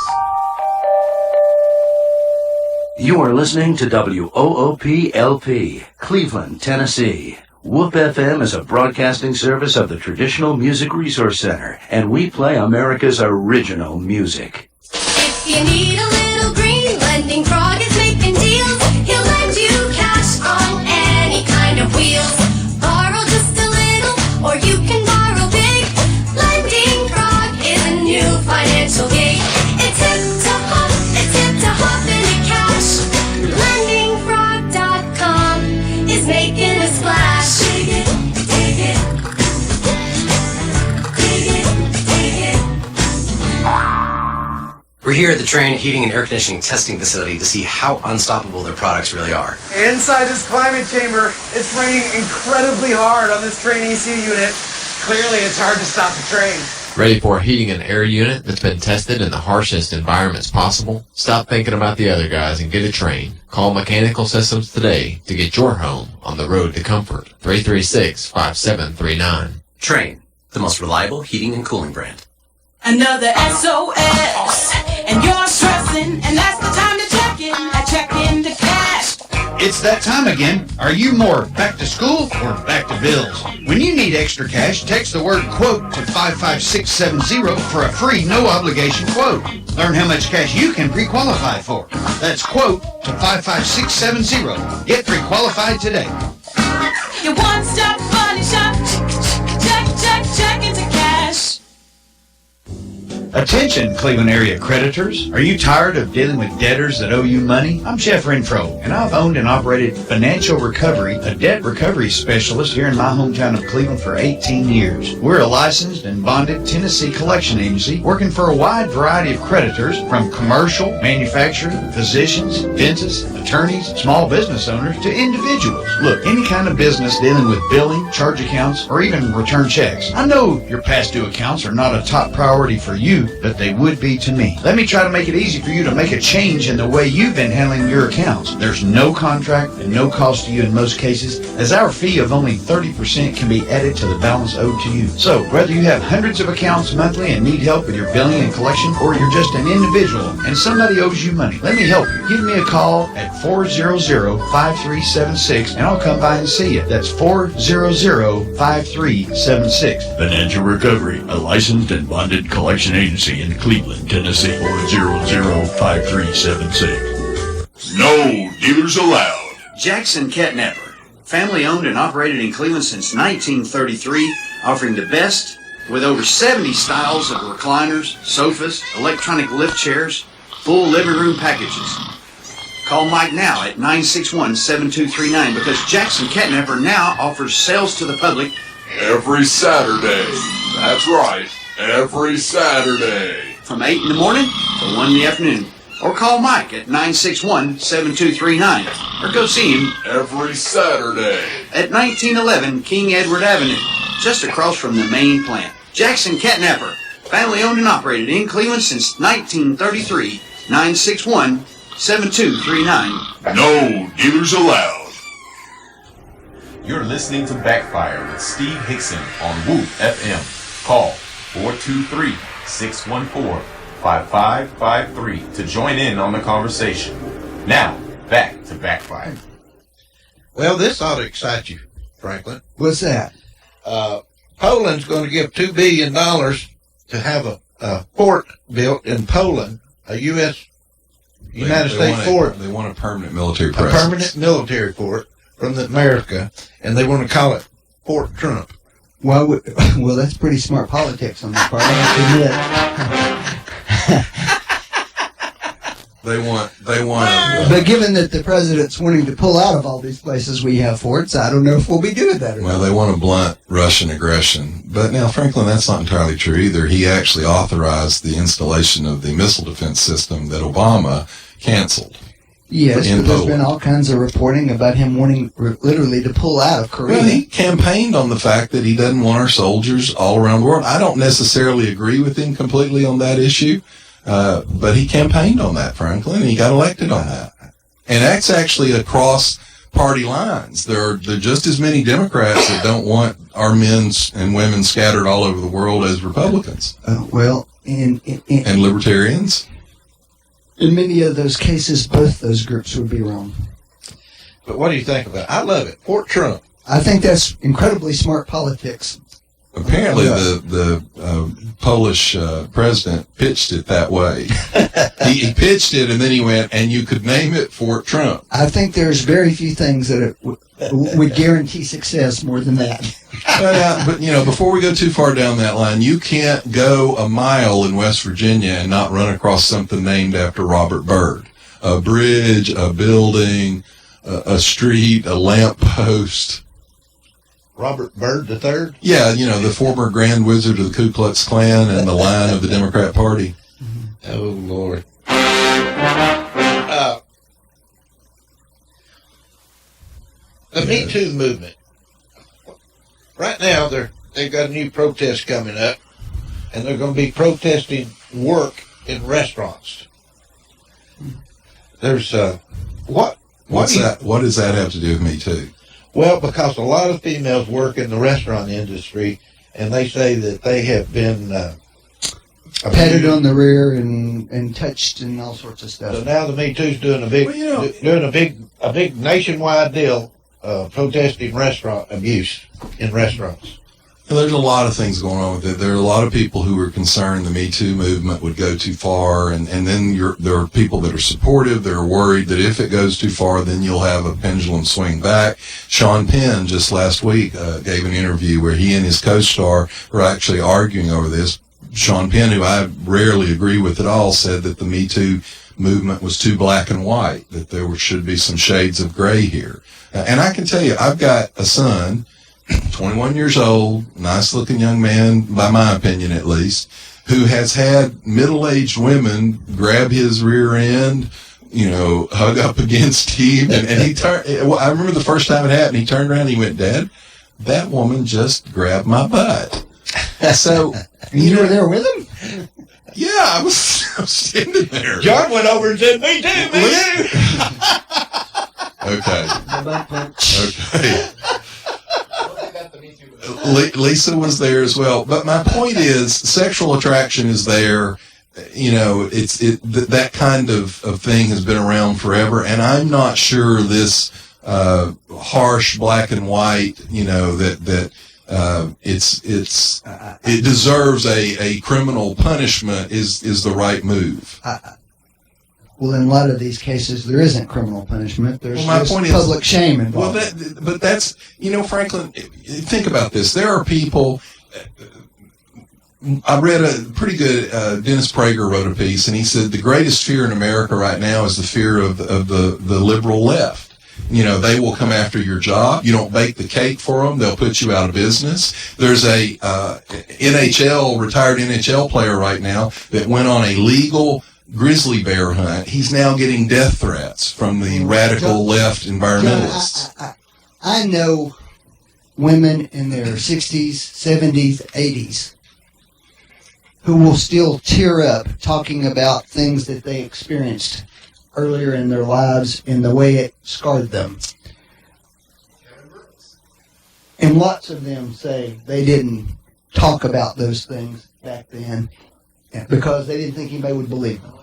You are listening to WOOP-LP, Cleveland, Tennessee. WOOP FM is a broadcasting service of the Traditional Music Resource Center, and we play America's original music.
If you need a little green, lending frog is making making a splash. Dig it, dig it. Dig it, dig it.
We're here at the Trane Heating and Air Conditioning Testing Facility to see how unstoppable their products really are.
Inside this climate chamber, it's raining incredibly hard on this Trane ECU unit. Clearly, it's hard to stop the train.
Ready for a heating and air unit that's been tested in the harshest environments possible? Stop thinking about the other guys and get a Trane. Call Mechanical Systems today to get your home on the road to comfort. 336-5739.
Trane, the most reliable heating and cooling brand.
Another SOS, and you're stressing, and that's the time to check in. I check into cash.
It's that time again. Are you more back to school or back to bills? When you need extra cash, text the word quote to 55670 for a free, no obligation quote. Learn how much cash you can pre-qualify for. That's quote to 55670. Get pre-qualified today.
Your one-stop money shop. Check, check, check into cash.
Attention, Cleveland area creditors. Are you tired of dealing with debtors that owe you money? I'm Jeff Renfro, and I've owned and operated Financial Recovery, a debt recovery specialist here in my hometown of Cleveland for 18 years. We're a licensed and bonded Tennessee collection agency working for a wide variety of creditors, from commercial, manufacturing, physicians, dentists, attorneys, small business owners, to individuals. Look, any kind of business dealing with billing, charge accounts, or even return checks. I know your past due accounts are not a top priority for you, but they would be to me. Let me try to make it easy for you to make a change in the way you've been handling your accounts. There's no contract and no cost to you in most cases, as our fee of only 30% can be added to the balance owed to you. So, whether you have hundreds of accounts monthly and need help with your billing and collection, or you're just an individual and somebody owes you money, let me help you. Give me a call at 400-5376 and I'll come by and see you. That's 400-5376.
Financial Recovery, a licensed and bonded collection agency in Cleveland, Tennessee. 400-5376. No dealers allowed.
Jackson Catnapper, family owned and operated in Cleveland since 1933, offering the best with over 70 styles of recliners, sofas, electronic lift chairs, full living room packages. Call Mike now at 961-7239 because Jackson Catnapper now offers sales to the public
Every Saturday. That's right. Every Saturday.
From 8 in the morning to 1 in the afternoon. Or call Mike at 961-7239. Or go see him
every Saturday
at 1911 King Edward Avenue, just across from the main plant. Jackson Catnapper, family owned and operated in Cleveland since 1933. 961-7239.
No dealers allowed.
You're listening to Backfire with Steve Hickson on Whoop FM. Call 423-614-5553 to join in on the conversation. Now, back to Backfire.
Well, this ought to excite you, Franklin.
What's that?
Poland's going to give $2 billion to have a fort built in Poland, a United States fort.
They want a permanent military
A
presence.
permanent military fort from America, and they want to call it Fort Trump.
Well, that's pretty smart politics on their part, I have to admit.
They want.
But given that the president's wanting to pull out of all these places we have forts, I don't know if we'll be doing that or
Well,
not.
they want to blunt Russian aggression. But now, Franklin, that's not entirely true either. He actually authorized the installation of the missile defense system that Obama canceled.
Yes,
in
but there's
Poland.
been all kinds of reporting about him wanting literally to pull out of Korea.
Well, he campaigned on the fact that he doesn't want our soldiers all around the world. I don't necessarily agree with him completely on that issue, but he campaigned on that, Franklin, and he got elected on that. And that's actually across party lines. There are just as many Democrats that don't want our men and women scattered all over the world as Republicans.
And
libertarians.
In many of those cases, both those groups would be wrong.
But what do you think about it? I love it. Fort Trump.
I think that's incredibly smart politics.
Apparently, the Polish president pitched it that way. He pitched it, and then he went, and you could name it Fort Trump.
I think there's very few things that would guarantee success more than that.
But before we go too far down that line, you can't go a mile in West Virginia and not run across something named after Robert Byrd. A bridge, a building, a street, a lamp post.
Robert Byrd III?
Yeah, the former Grand Wizard of the Ku Klux Klan and the Lion of the Democrat Party.
Oh, Lord. The Me Too movement. Right now, they've got a new protest coming up, and they're going to be protesting work in restaurants. There's what
does that have to do with Me Too?
Well, because a lot of females work in the restaurant industry, and they say that they have been
patted on the rear and touched and all sorts of stuff.
So now the Me Too's doing a big nationwide deal, protesting restaurant abuse in restaurants.
There's a lot of things going on with it. There are a lot of people who are concerned the Me Too movement would go too far, and then there are people that are supportive. They're worried that if it goes too far, then you'll have a pendulum swing back. Sean Penn just last week gave an interview where he and his co-star were actually arguing over this. Sean Penn, who I rarely agree with at all, said that the Me Too movement was too black and white, that there should be some shades of gray here. And I can tell you, I've got a son, 21 years old, nice-looking young man, by my opinion at least, who has had middle-aged women grab his rear end, hug up against him, and he turned. I remember the first time it happened, he turned around and he went, "Dad, that woman just grabbed my butt." So
you were there with him?
Yeah, I was standing there.
John went over and said, "Me too, me too."
Okay. Lisa was there as well, but my point is, sexual attraction is there. That kind of thing has been around forever, and I'm not sure this harsh black and white, that it deserves a criminal punishment is the right move.
Well, in a lot of these cases, there isn't criminal punishment. There's
my
just
point
public shame involved.
Well, but that's, Franklin, think about this. There are people, I read a pretty good, Dennis Prager wrote a piece, and he said the greatest fear in America right now is the fear of the liberal left. They will come after your job. You don't bake the cake for them, they'll put you out of business. There's a retired NHL player right now that went on a legal grizzly bear hunt. He's now getting death threats from the radical left environmentalists.
I know women in their 60s, 70s, 80s who will still tear up talking about things that they experienced earlier in their lives and the way it scarred them. And lots of them say they didn't talk about those things back then because they didn't think anybody would believe them.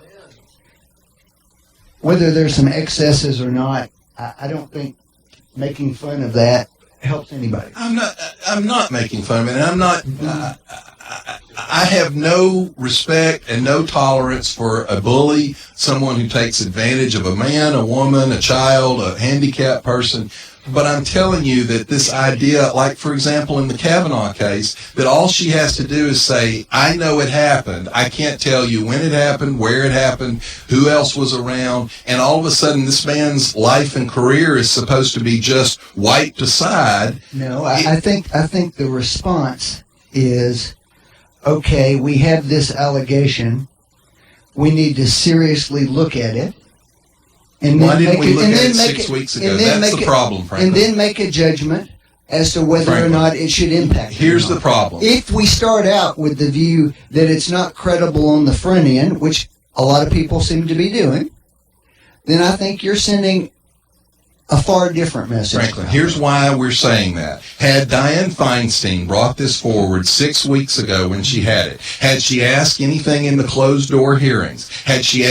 Whether there's some excesses or not, I don't think making fun of that helps anybody.
I'm not making fun of it, and I'm not. I have no respect and no tolerance for a bully, someone who takes advantage of a man, a woman, a child, a handicapped person. But I'm telling you that this idea, like, for example, in the Kavanaugh case, that all she has to do is say, I know it happened. I can't tell you when it happened, where it happened, who else was around. And all of a sudden, this man's life and career is supposed to be just wiped aside.
No, I think the response is, okay, we have this allegation. We need to seriously look at it. And
why didn't we look at it 6 weeks ago? That's the problem, Franklin.
And then make a judgment as to whether or not it should impact.
Here's the problem.
If we start out with the view that it's not credible on the front end, which a lot of people seem to be doing, then I think you're sending a far different message.
Franklin, here's why we're saying that. Had Dianne Feinstein brought this forward 6 weeks ago when she had it, had she asked anything in the closed-door hearings, had she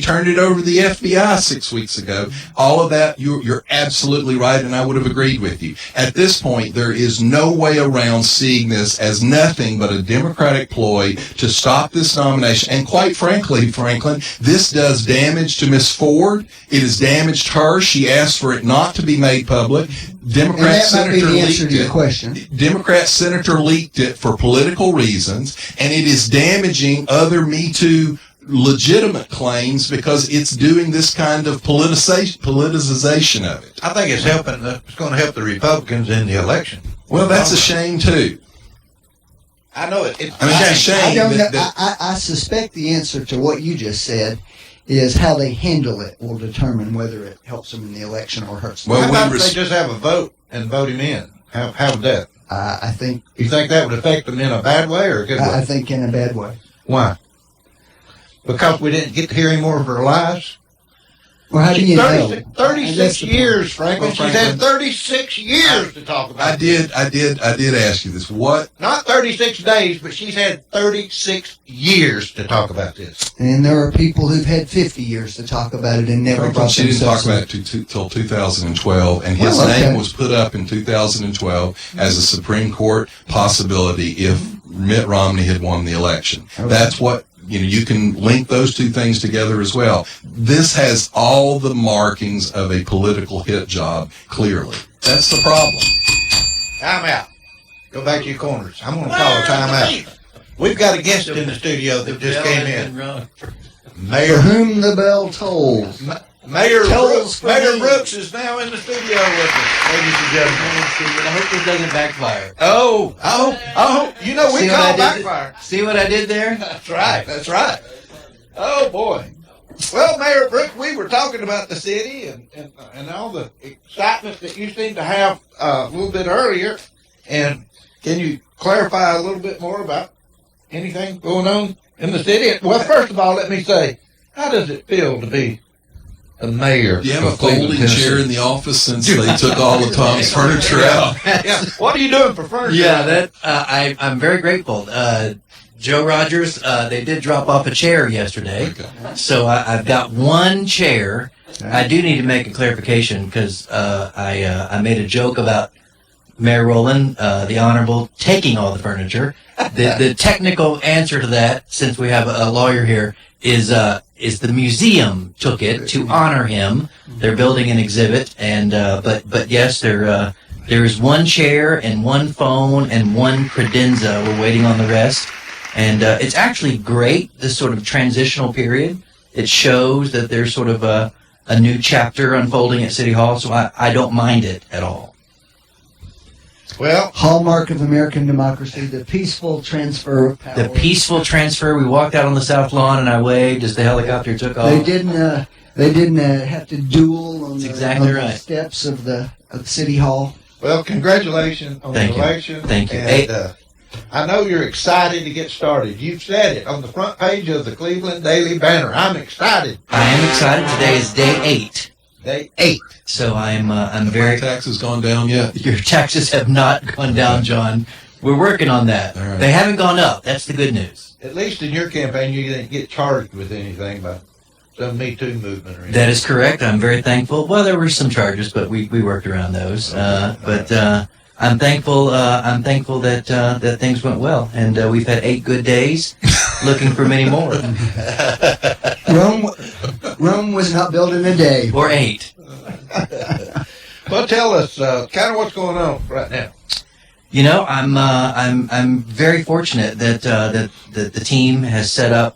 turned it over to the FBI 6 weeks ago, all of that, you're absolutely right, and I would have agreed with you. At this point, there is no way around seeing this as nothing but a Democratic ploy to stop this nomination. And quite frankly, Franklin, this does damage to Miss Ford. It has damaged her. She asked for it not to be made public. Democrat senator leaked it for political reasons, and it is damaging other Me Too legitimate claims because it's doing this kind of politicization of it.
I think it's helping. It's going to help the Republicans in the election.
Well, that's a shame too.
I know it. It's
a shame.
I don't know. I suspect the answer to what you just said is how they handle it will determine whether it helps them in the election or hurts them.
Well, how about if they just have a vote and vote him in? How would that?
I think.
You think that would affect them in a bad way or a good way?
I think in a bad way.
Why? Because we didn't get to hear any more of her lies?
Well, how do you know?
36 years, Franklin. She's had 36 years to talk about.
I did ask you this. What?
Not 36 days, but she's had 36 years to talk about this.
And there are people who've had 50 years to talk about it and never brought
She didn't talk
themselves
about it until 2012, and his name was put up in 2012 as a Supreme Court possibility if Mitt Romney had won the election.
Okay.
That's what. You can link those two things together as well. This has all the markings of a political hit job, clearly. That's the problem.
Time out. Go back to your corners. I'm going to call a time out. We've got a guest in the studio that just came in. Mayor,
For whom the bell tolls.
Mayor Brooks is now in the studio with us, ladies and gentlemen.
I hope this doesn't backfire.
Oh, you know, we call Backfire.
See what I did there?
That's right. Oh, boy. Well, Mayor Brooks, we were talking about the city and all the excitement that you seem to have a little bit earlier. And can you clarify a little bit more about anything going on in the city? Well, first of all, let me say, how does it feel to be the mayor?
Do you have a folding chair in the office since they took all of Tom's furniture out?
Yeah. What are you doing for furniture?
Yeah, I'm very grateful. Joe Rogers, they did drop off a chair yesterday, so I've got one chair. I do need to make a clarification because I made a joke about Mayor Rowland, the Honorable, taking all the furniture. The technical answer to that, since we have a lawyer here, is the museum took it to honor him. They're building an exhibit, and but yes, there is one chair and one phone and one credenza. We're waiting on the rest, and it's actually great. This sort of transitional period, it shows that there's sort of a new chapter unfolding at City Hall. So I don't mind it at all.
Well,
hallmark of American democracy, the peaceful transfer of power.
The peaceful transfer. We walked out on the south lawn and I waved as the helicopter took off.
They didn't have to duel on, the steps of the City Hall.
Well, congratulations on the election.
Thank you.
And, I know you're excited to get started. You've said it on the front page of the Cleveland Daily Banner. I'm excited.
I am excited. Today is day 8.
Day 8.
So I'm
Have
very.
my taxes gone down yet?
Your taxes have not gone down, John. We're working on that.
All right.
They haven't gone up. That's the good news.
At least in your campaign, you didn't get charged with anything by some Me Too movement or anything.
That is correct. I'm very thankful. Well, there were some charges, but we worked around those. But I'm thankful. I'm thankful that that things went well, and we've had 8 good days. Looking for many more.
Rome was not built in a day.
Or 8.
Well, tell us kind of what's going on right now.
You know, I'm very fortunate that that the team has set up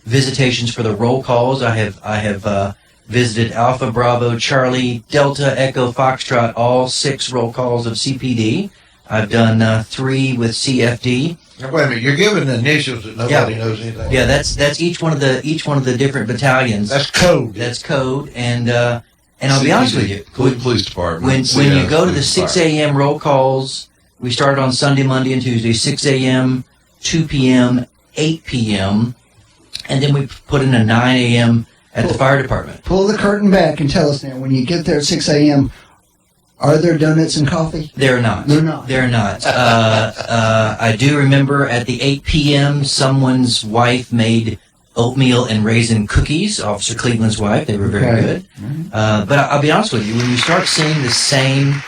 visitations for the roll calls. I have visited Alpha, Bravo, Charlie, Delta, Echo, Foxtrot, all 6 roll calls of CPD. I've done 3 with CFD.
Now, wait a minute, you're giving the initials that nobody knows anything.
Yeah, that's each one of the different battalions.
That's code.
That's code, and I'll be honest with you.
Police Department.
When you go to the 6 a.m. roll calls, we started on Sunday, Monday, and Tuesday, 6 a.m., 2 p.m., 8 p.m., and then we put in a 9 a.m. at the fire department.
Pull the curtain back and tell us now, when you get there at 6 a.m., are there donuts and coffee?
They're not.
They're not.
They're not. I do remember at the 8 p.m., someone's wife made oatmeal and raisin cookies, Officer Cleveland's wife. They were very good. But I'll be honest with you, when you start seeing the same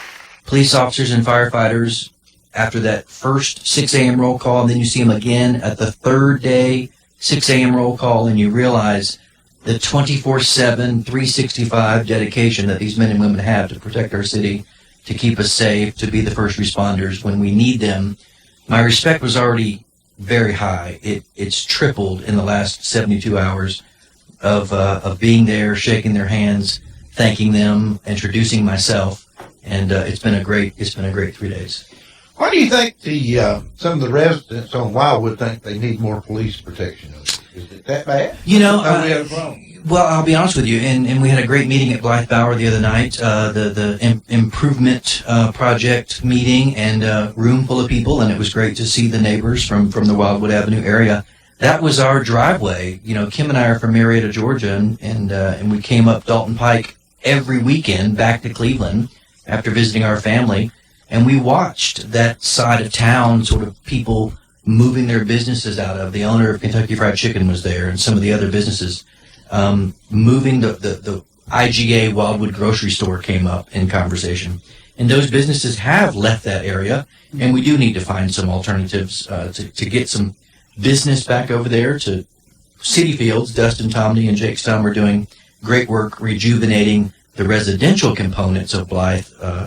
police officers and firefighters after that first 6 a.m. roll call, and then you see them again at the third day 6 a.m. roll call, and you realize the 24/7, 365 dedication that these men and women have to protect our city, to keep us safe, to be the first responders when we need them. My respect was already very high. It's tripled in the last 72 hours of being there, shaking their hands, thanking them, introducing myself, and it's been a great 3 days.
Why do you think some of the residents on Wildwood think they need more police protection? Is it that bad?
Well, I'll be honest with you, and we had a great meeting at Blythe Bower the other night, the improvement project meeting, and a room full of people, and it was great to see the neighbors from the Wildwood Avenue area. That was our driveway. Kim and I are from Marietta, Georgia, and we came up Dalton Pike every weekend back to Cleveland after visiting our family, and we watched that side of town, sort of people moving their businesses out of. The owner of Kentucky Fried Chicken was there, and some of the other businesses. Moving the IGA Wildwood grocery store came up in conversation. And those businesses have left that area, and we do need to find some alternatives to get some business back over there to City Fields. Dustin Tomney and Jake Stum are doing great work rejuvenating the residential components of Blythe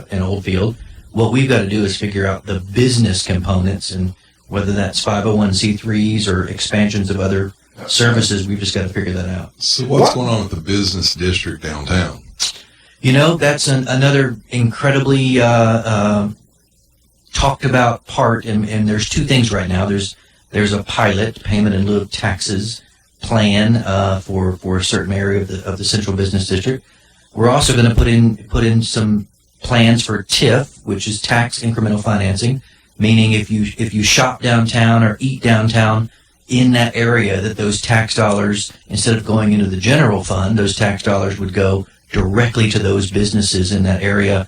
and Oldfield. What we've got to do is figure out the business components, and whether that's 501c3s or expansions of other services, we've just got to figure that out.
So what's going on with the business district downtown?
That's another incredibly talked about part, and there's two things right now. There's a pilot, payment in lieu of taxes plan for a certain area of the central business district. We're also going to put in some plans for TIF, which is tax incremental financing, meaning if you shop downtown or eat downtown in that area, that those tax dollars, instead of going into the general fund, those tax dollars would go directly to those businesses in that area.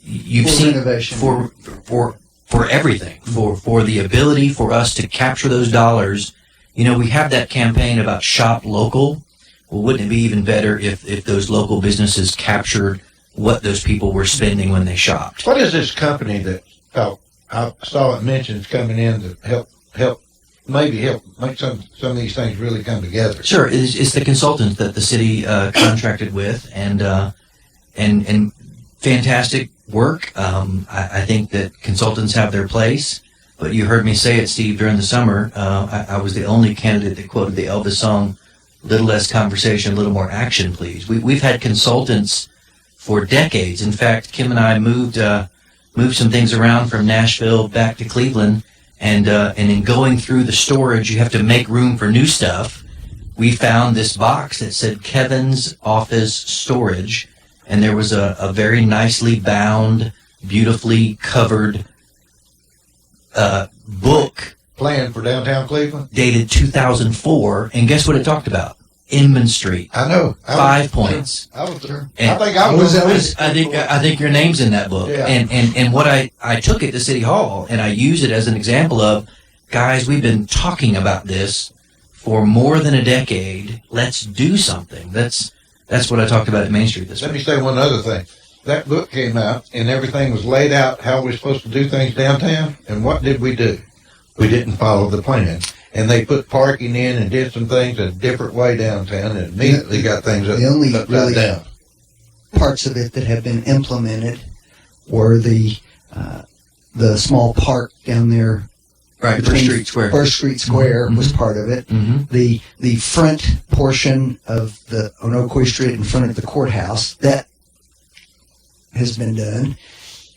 You've seen
renovation.
for everything, for the ability for us to capture those dollars. We have that campaign about shop local. Well, wouldn't it be even better if those local businesses captured what those people were spending when they shopped?
What is this company that I saw it mentioned coming in to help make some of these things really come together?
Sure, it's the consultants that the city contracted with, and fantastic work. I think that consultants have their place, but you heard me say it, Steve, during the summer. I was the only candidate that quoted the Elvis song, "Little less conversation, little more action, please." We've had consultants for decades. In fact, Kim and I moved some things around from Nashville back to Cleveland. And in going through the storage, you have to make room for new stuff. We found this box that said Kevin's Office Storage, and there was a very nicely bound, beautifully covered book.
Plan for downtown Cleveland?
Dated 2004, and guess what it talked about? Inman Street.
I know.
5 points.
I was there.
And I think your name's in that book.
Yeah.
And what I took it to City Hall, and I use it as an example of, guys, we've been talking about this for more than a decade. Let's do something. That's what I talked about at Main Street this week.
Let me say one other thing. That book came out, and everything was laid out how we're supposed to do things downtown. And what did we do? We didn't follow the plan. And they put parking in and did some things a different way downtown, and immediately got things
The only
upside down.
parts of it that have been implemented were the small park down there.
Right, First Street Square.
First Street Square was part of it.
Mm-hmm.
The front portion of on Oakwood Street in front of the courthouse, that has been done.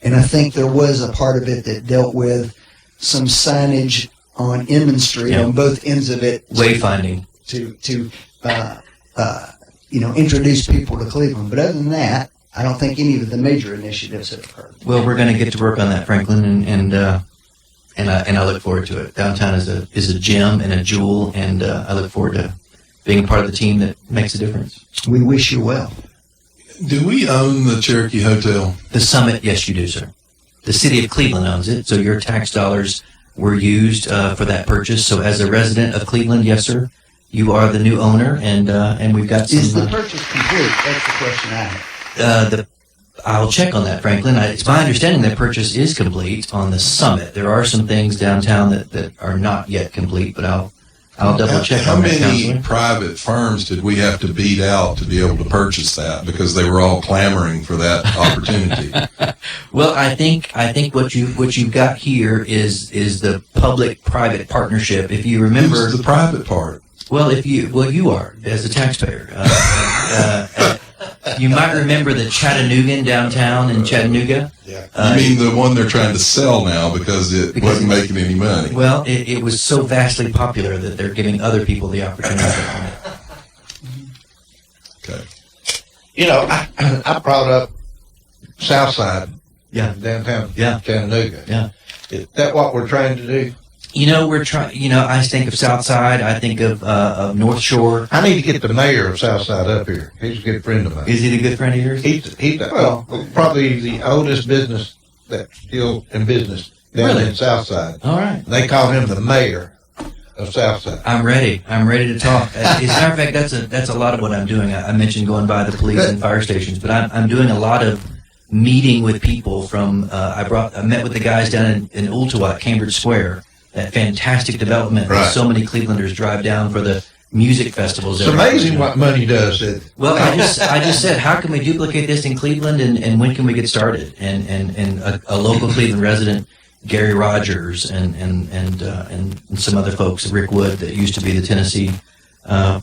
And I think there was a part of it that dealt with some signage on Inman Street, on both ends of it.
Wayfinding.
To introduce people to Cleveland. But other than that, I don't think any of the major initiatives have occurred.
Well, we're going to get to work on that, Franklin, and I look forward to it. Downtown is a gem and a jewel, and I look forward to being part of the team that makes a difference.
We wish you well.
Do we own the Cherokee Hotel?
The Summit, yes, you do, sir. The city of Cleveland owns it, so your tax dollars were used for that purchase. So as a resident of Cleveland, yes, sir, you are the new owner, and we've got some...
Is the purchase complete? That's the question I have.
I'll check on that, Franklin. It's my understanding that purchase is complete on the Summit. There are some things downtown that are not yet complete, but I'll I'll double check
How
on that,
many
Counselor.
private firms did we have to beat out to be able to purchase that because they were all clamoring for that opportunity?
Well, I think what you've got here is the public-private partnership. If you remember,
Who's the private part?
well, you are as a taxpayer. You might remember the Chattanooga in downtown in Chattanooga.
You mean the one they're trying to sell now because it wasn't making any money?
Well, it was so vastly popular that they're giving other people the opportunity on it.
Okay.
You know, I brought up South Side, downtown Chattanooga.
Yeah.
Is that what we're trying to do?
You know, we're trying. You know, I think of South Side. I think of North Shore.
I need to get the mayor of South Side up here. He's a good friend of mine.
Is he a good friend of yours?
He's probably the oldest business that's still in business down in South Side.
All right.
They call him the mayor of South Side.
I'm ready. I'm ready to talk. As a matter of fact, that's a lot of what I'm doing. I mentioned going by the police and fire stations, but I'm doing a lot of meeting with people from. I met with the guys down in Ooltewah, Cambridge Square. That fantastic development that so many Clevelanders drive down for the music festivals.
It's amazing what money does.
Well, I just said, how can we duplicate this in Cleveland, and when can we get started? And a local Cleveland resident, Gary Rogers, and some other folks, Rick Wood, that used to be the Tennessee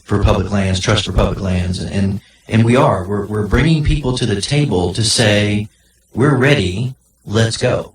for Public Lands, Trust for Public Lands, and we're bringing people to the table to say, we're ready, let's go.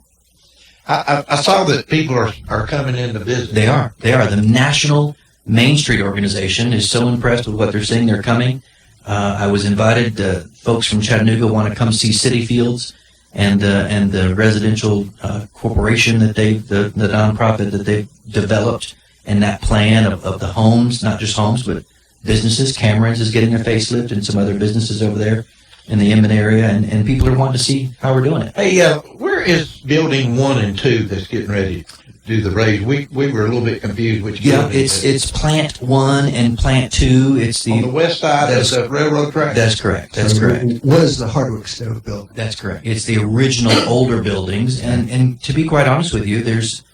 I saw that people are coming into business.
They are. The National Main Street Organization is so impressed with what they're seeing. They're coming. I was invited. Folks from Chattanooga want to come see City Fields and the residential corporation that the nonprofit that they've developed, and that plan of the homes, not just homes, but businesses. Cameron's is getting a facelift, and some other businesses over there in the Inman area, and people are wanting to see how we're doing it.
Hey, where is building 1 and 2 that's getting ready to do the raise? We were a little bit confused which building.
It's Plant 1 and Plant 2. It's
on the west side of the railroad track?
That's correct. That's correct.
Was the Hardwick Stove building?
That's correct. It's the original older buildings, and to be quite honest with you, there's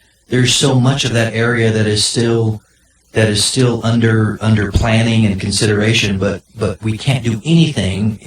so much of that area that is still under planning and consideration, but we can't do anything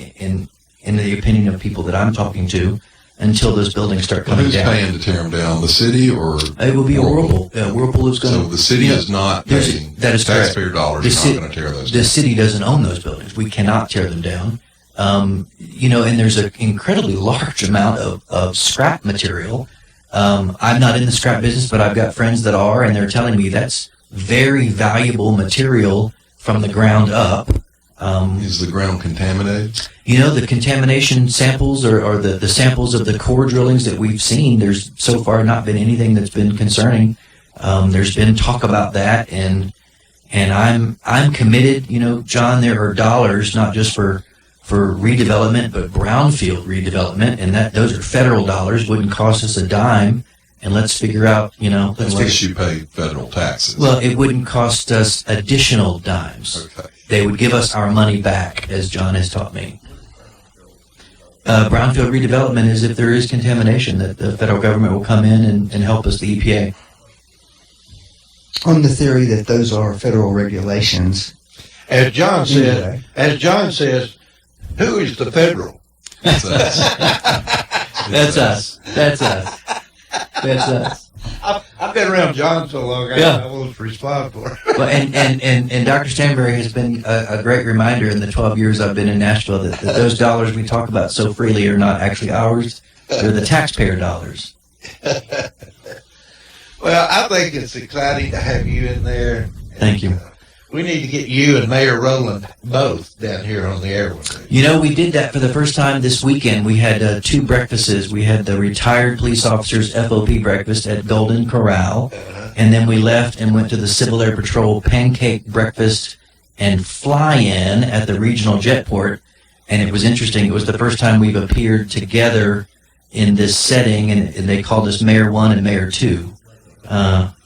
in the opinion of people that I'm talking to until those buildings start coming
Who's
down.
paying to tear them down? The city or
it will be a Whirlpool. Whirlpool is going to.
So the city is not paying.
That is
taxpayer
correct.
dollars are not going to tear those down.
The city doesn't own those buildings. We cannot tear them down. And there's an incredibly large amount of scrap material. I'm not in the scrap business, but I've got friends that are, and they're telling me that's very valuable material from the ground up.
Is the ground contaminated?
The contamination samples or the samples of the core drillings that we've seen, there's so far not been anything that's been concerning. There's been talk about that, and I'm committed. John, there are dollars not just for redevelopment, but brownfield redevelopment, and those are federal dollars. Wouldn't cost us a dime. And let's figure out,
Unless you pay federal taxes.
Well, it wouldn't cost us additional dimes. They would give us our money back, as John has taught me. Brownfield redevelopment is if there is contamination, that the federal government will come in and help us, the EPA.
On the theory that those are federal regulations.
As John says, who is the federal?
That's us.
That's us. That's us. That's us.
I've been around John so long, I won't respond for it.
Well, and Dr. Stanberry has been a great reminder in the 12 years I've been in Nashville that those dollars we talk about so freely are not actually ours. They're the taxpayer dollars.
Well, I think it's exciting to have you in there.
Thank you.
We need to get you and Mayor Rowland both down here on the air with us.
We did that for the first time this weekend. We had 2 breakfasts. We had the retired police officers FOP breakfast at Golden Corral, and then we left and went to the Civil Air Patrol pancake breakfast and fly-in at the regional jetport. And it was interesting. It was the first time we've appeared together in this setting, and they called us Mayor 1 and Mayor 2.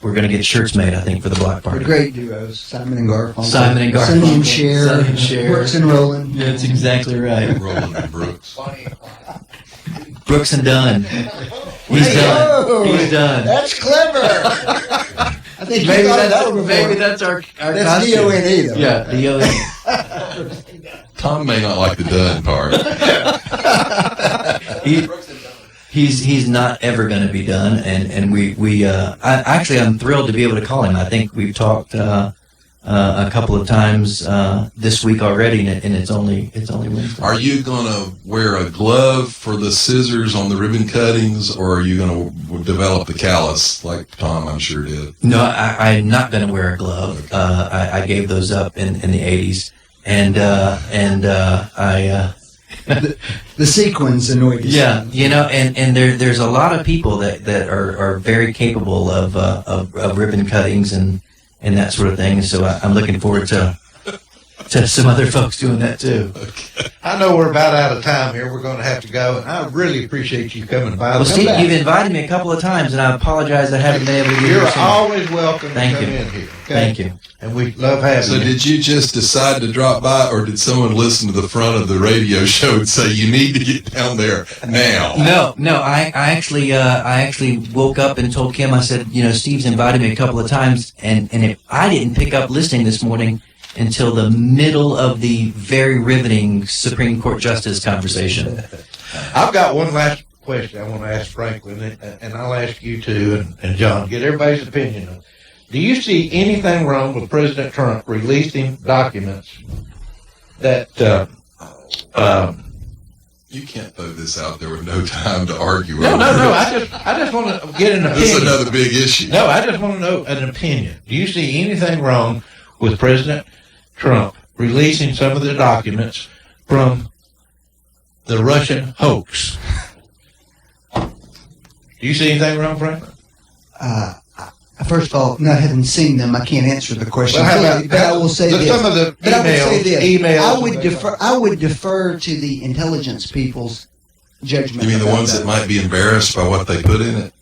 We're going to get shirts made, I think, for the block party.
They're great duos, Simon and Garfunkel.
Simon and Garfunkel.
Sonny and Cher. Brooks and Roland.
That's exactly right.
Roland and Brooks.
Brooks and Dunn. He's done. He's done.
That's clever. think you
maybe
thought
that's
that before.
maybe that's our
That's
costume.
D-O-N-E, though.
Yeah, D-O-N-E.
Tom may not like the done part.
He's not ever going to be done, and I'm thrilled to be able to call him. I think we've talked a couple of times this week already, and it's only Wednesday.
Are you going to wear a glove for the scissors on the ribbon cuttings, or are you going to develop the callus like Tom, I'm sure, did?
No, I'm not going to wear a glove. I gave those up in the 80s, and I.
The sequins annoyed you.
Yeah, and there's a lot of people that are very capable of ribbon cuttings and that sort of thing. So I'm looking forward to some other folks doing that too.
I know we're about out of time here. We're going to have to go, and I really appreciate you coming by.
Well, Steve, you've invited me a couple of times, and I apologize I haven't been able to get here.
You're
sooner.
always welcome
Thank
to come
you.
in here. Okay?
Thank you.
And we love having
So
you.
did you just decide to drop by, or did someone listen to the front of the radio show and say, you need to get down there now?
No. I actually woke up and told Kim. I said, Steve's invited me a couple of times, and if I didn't pick up listening this morning until the middle of the very riveting Supreme Court Justice conversation.
I've got one last question I want to ask Franklin, and I'll ask you too, and John, get everybody's opinion on it. Do you see anything wrong with President Trump releasing documents that
You can't throw this out there with no time to argue.
No. I just want to get an opinion.
This is another big issue.
No, I just want to know an opinion. Do you see anything wrong with President Trump releasing some of the documents from the Russian hoax? Do you see anything wrong, Franklin?
First of all, not having seen them, I can't answer the question.
Well, how about-
but I will say this.
some of the
But I will say this.
emails
I would defer to the intelligence people's judgment.
You mean the
about
ones that might be embarrassed by what they put in it?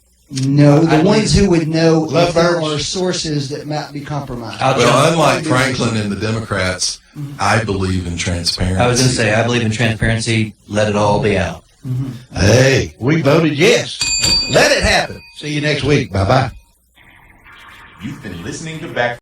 No, the ones who would know if there
Lovebirds?
are sources that might be compromised.
Well, unlike Franklin and the Democrats, I believe in transparency.
I was going to say, I believe in transparency. Let it all be out.
Hey, we voted yes. Let it happen. See you next week. Bye-bye.
You've been listening to Backfire.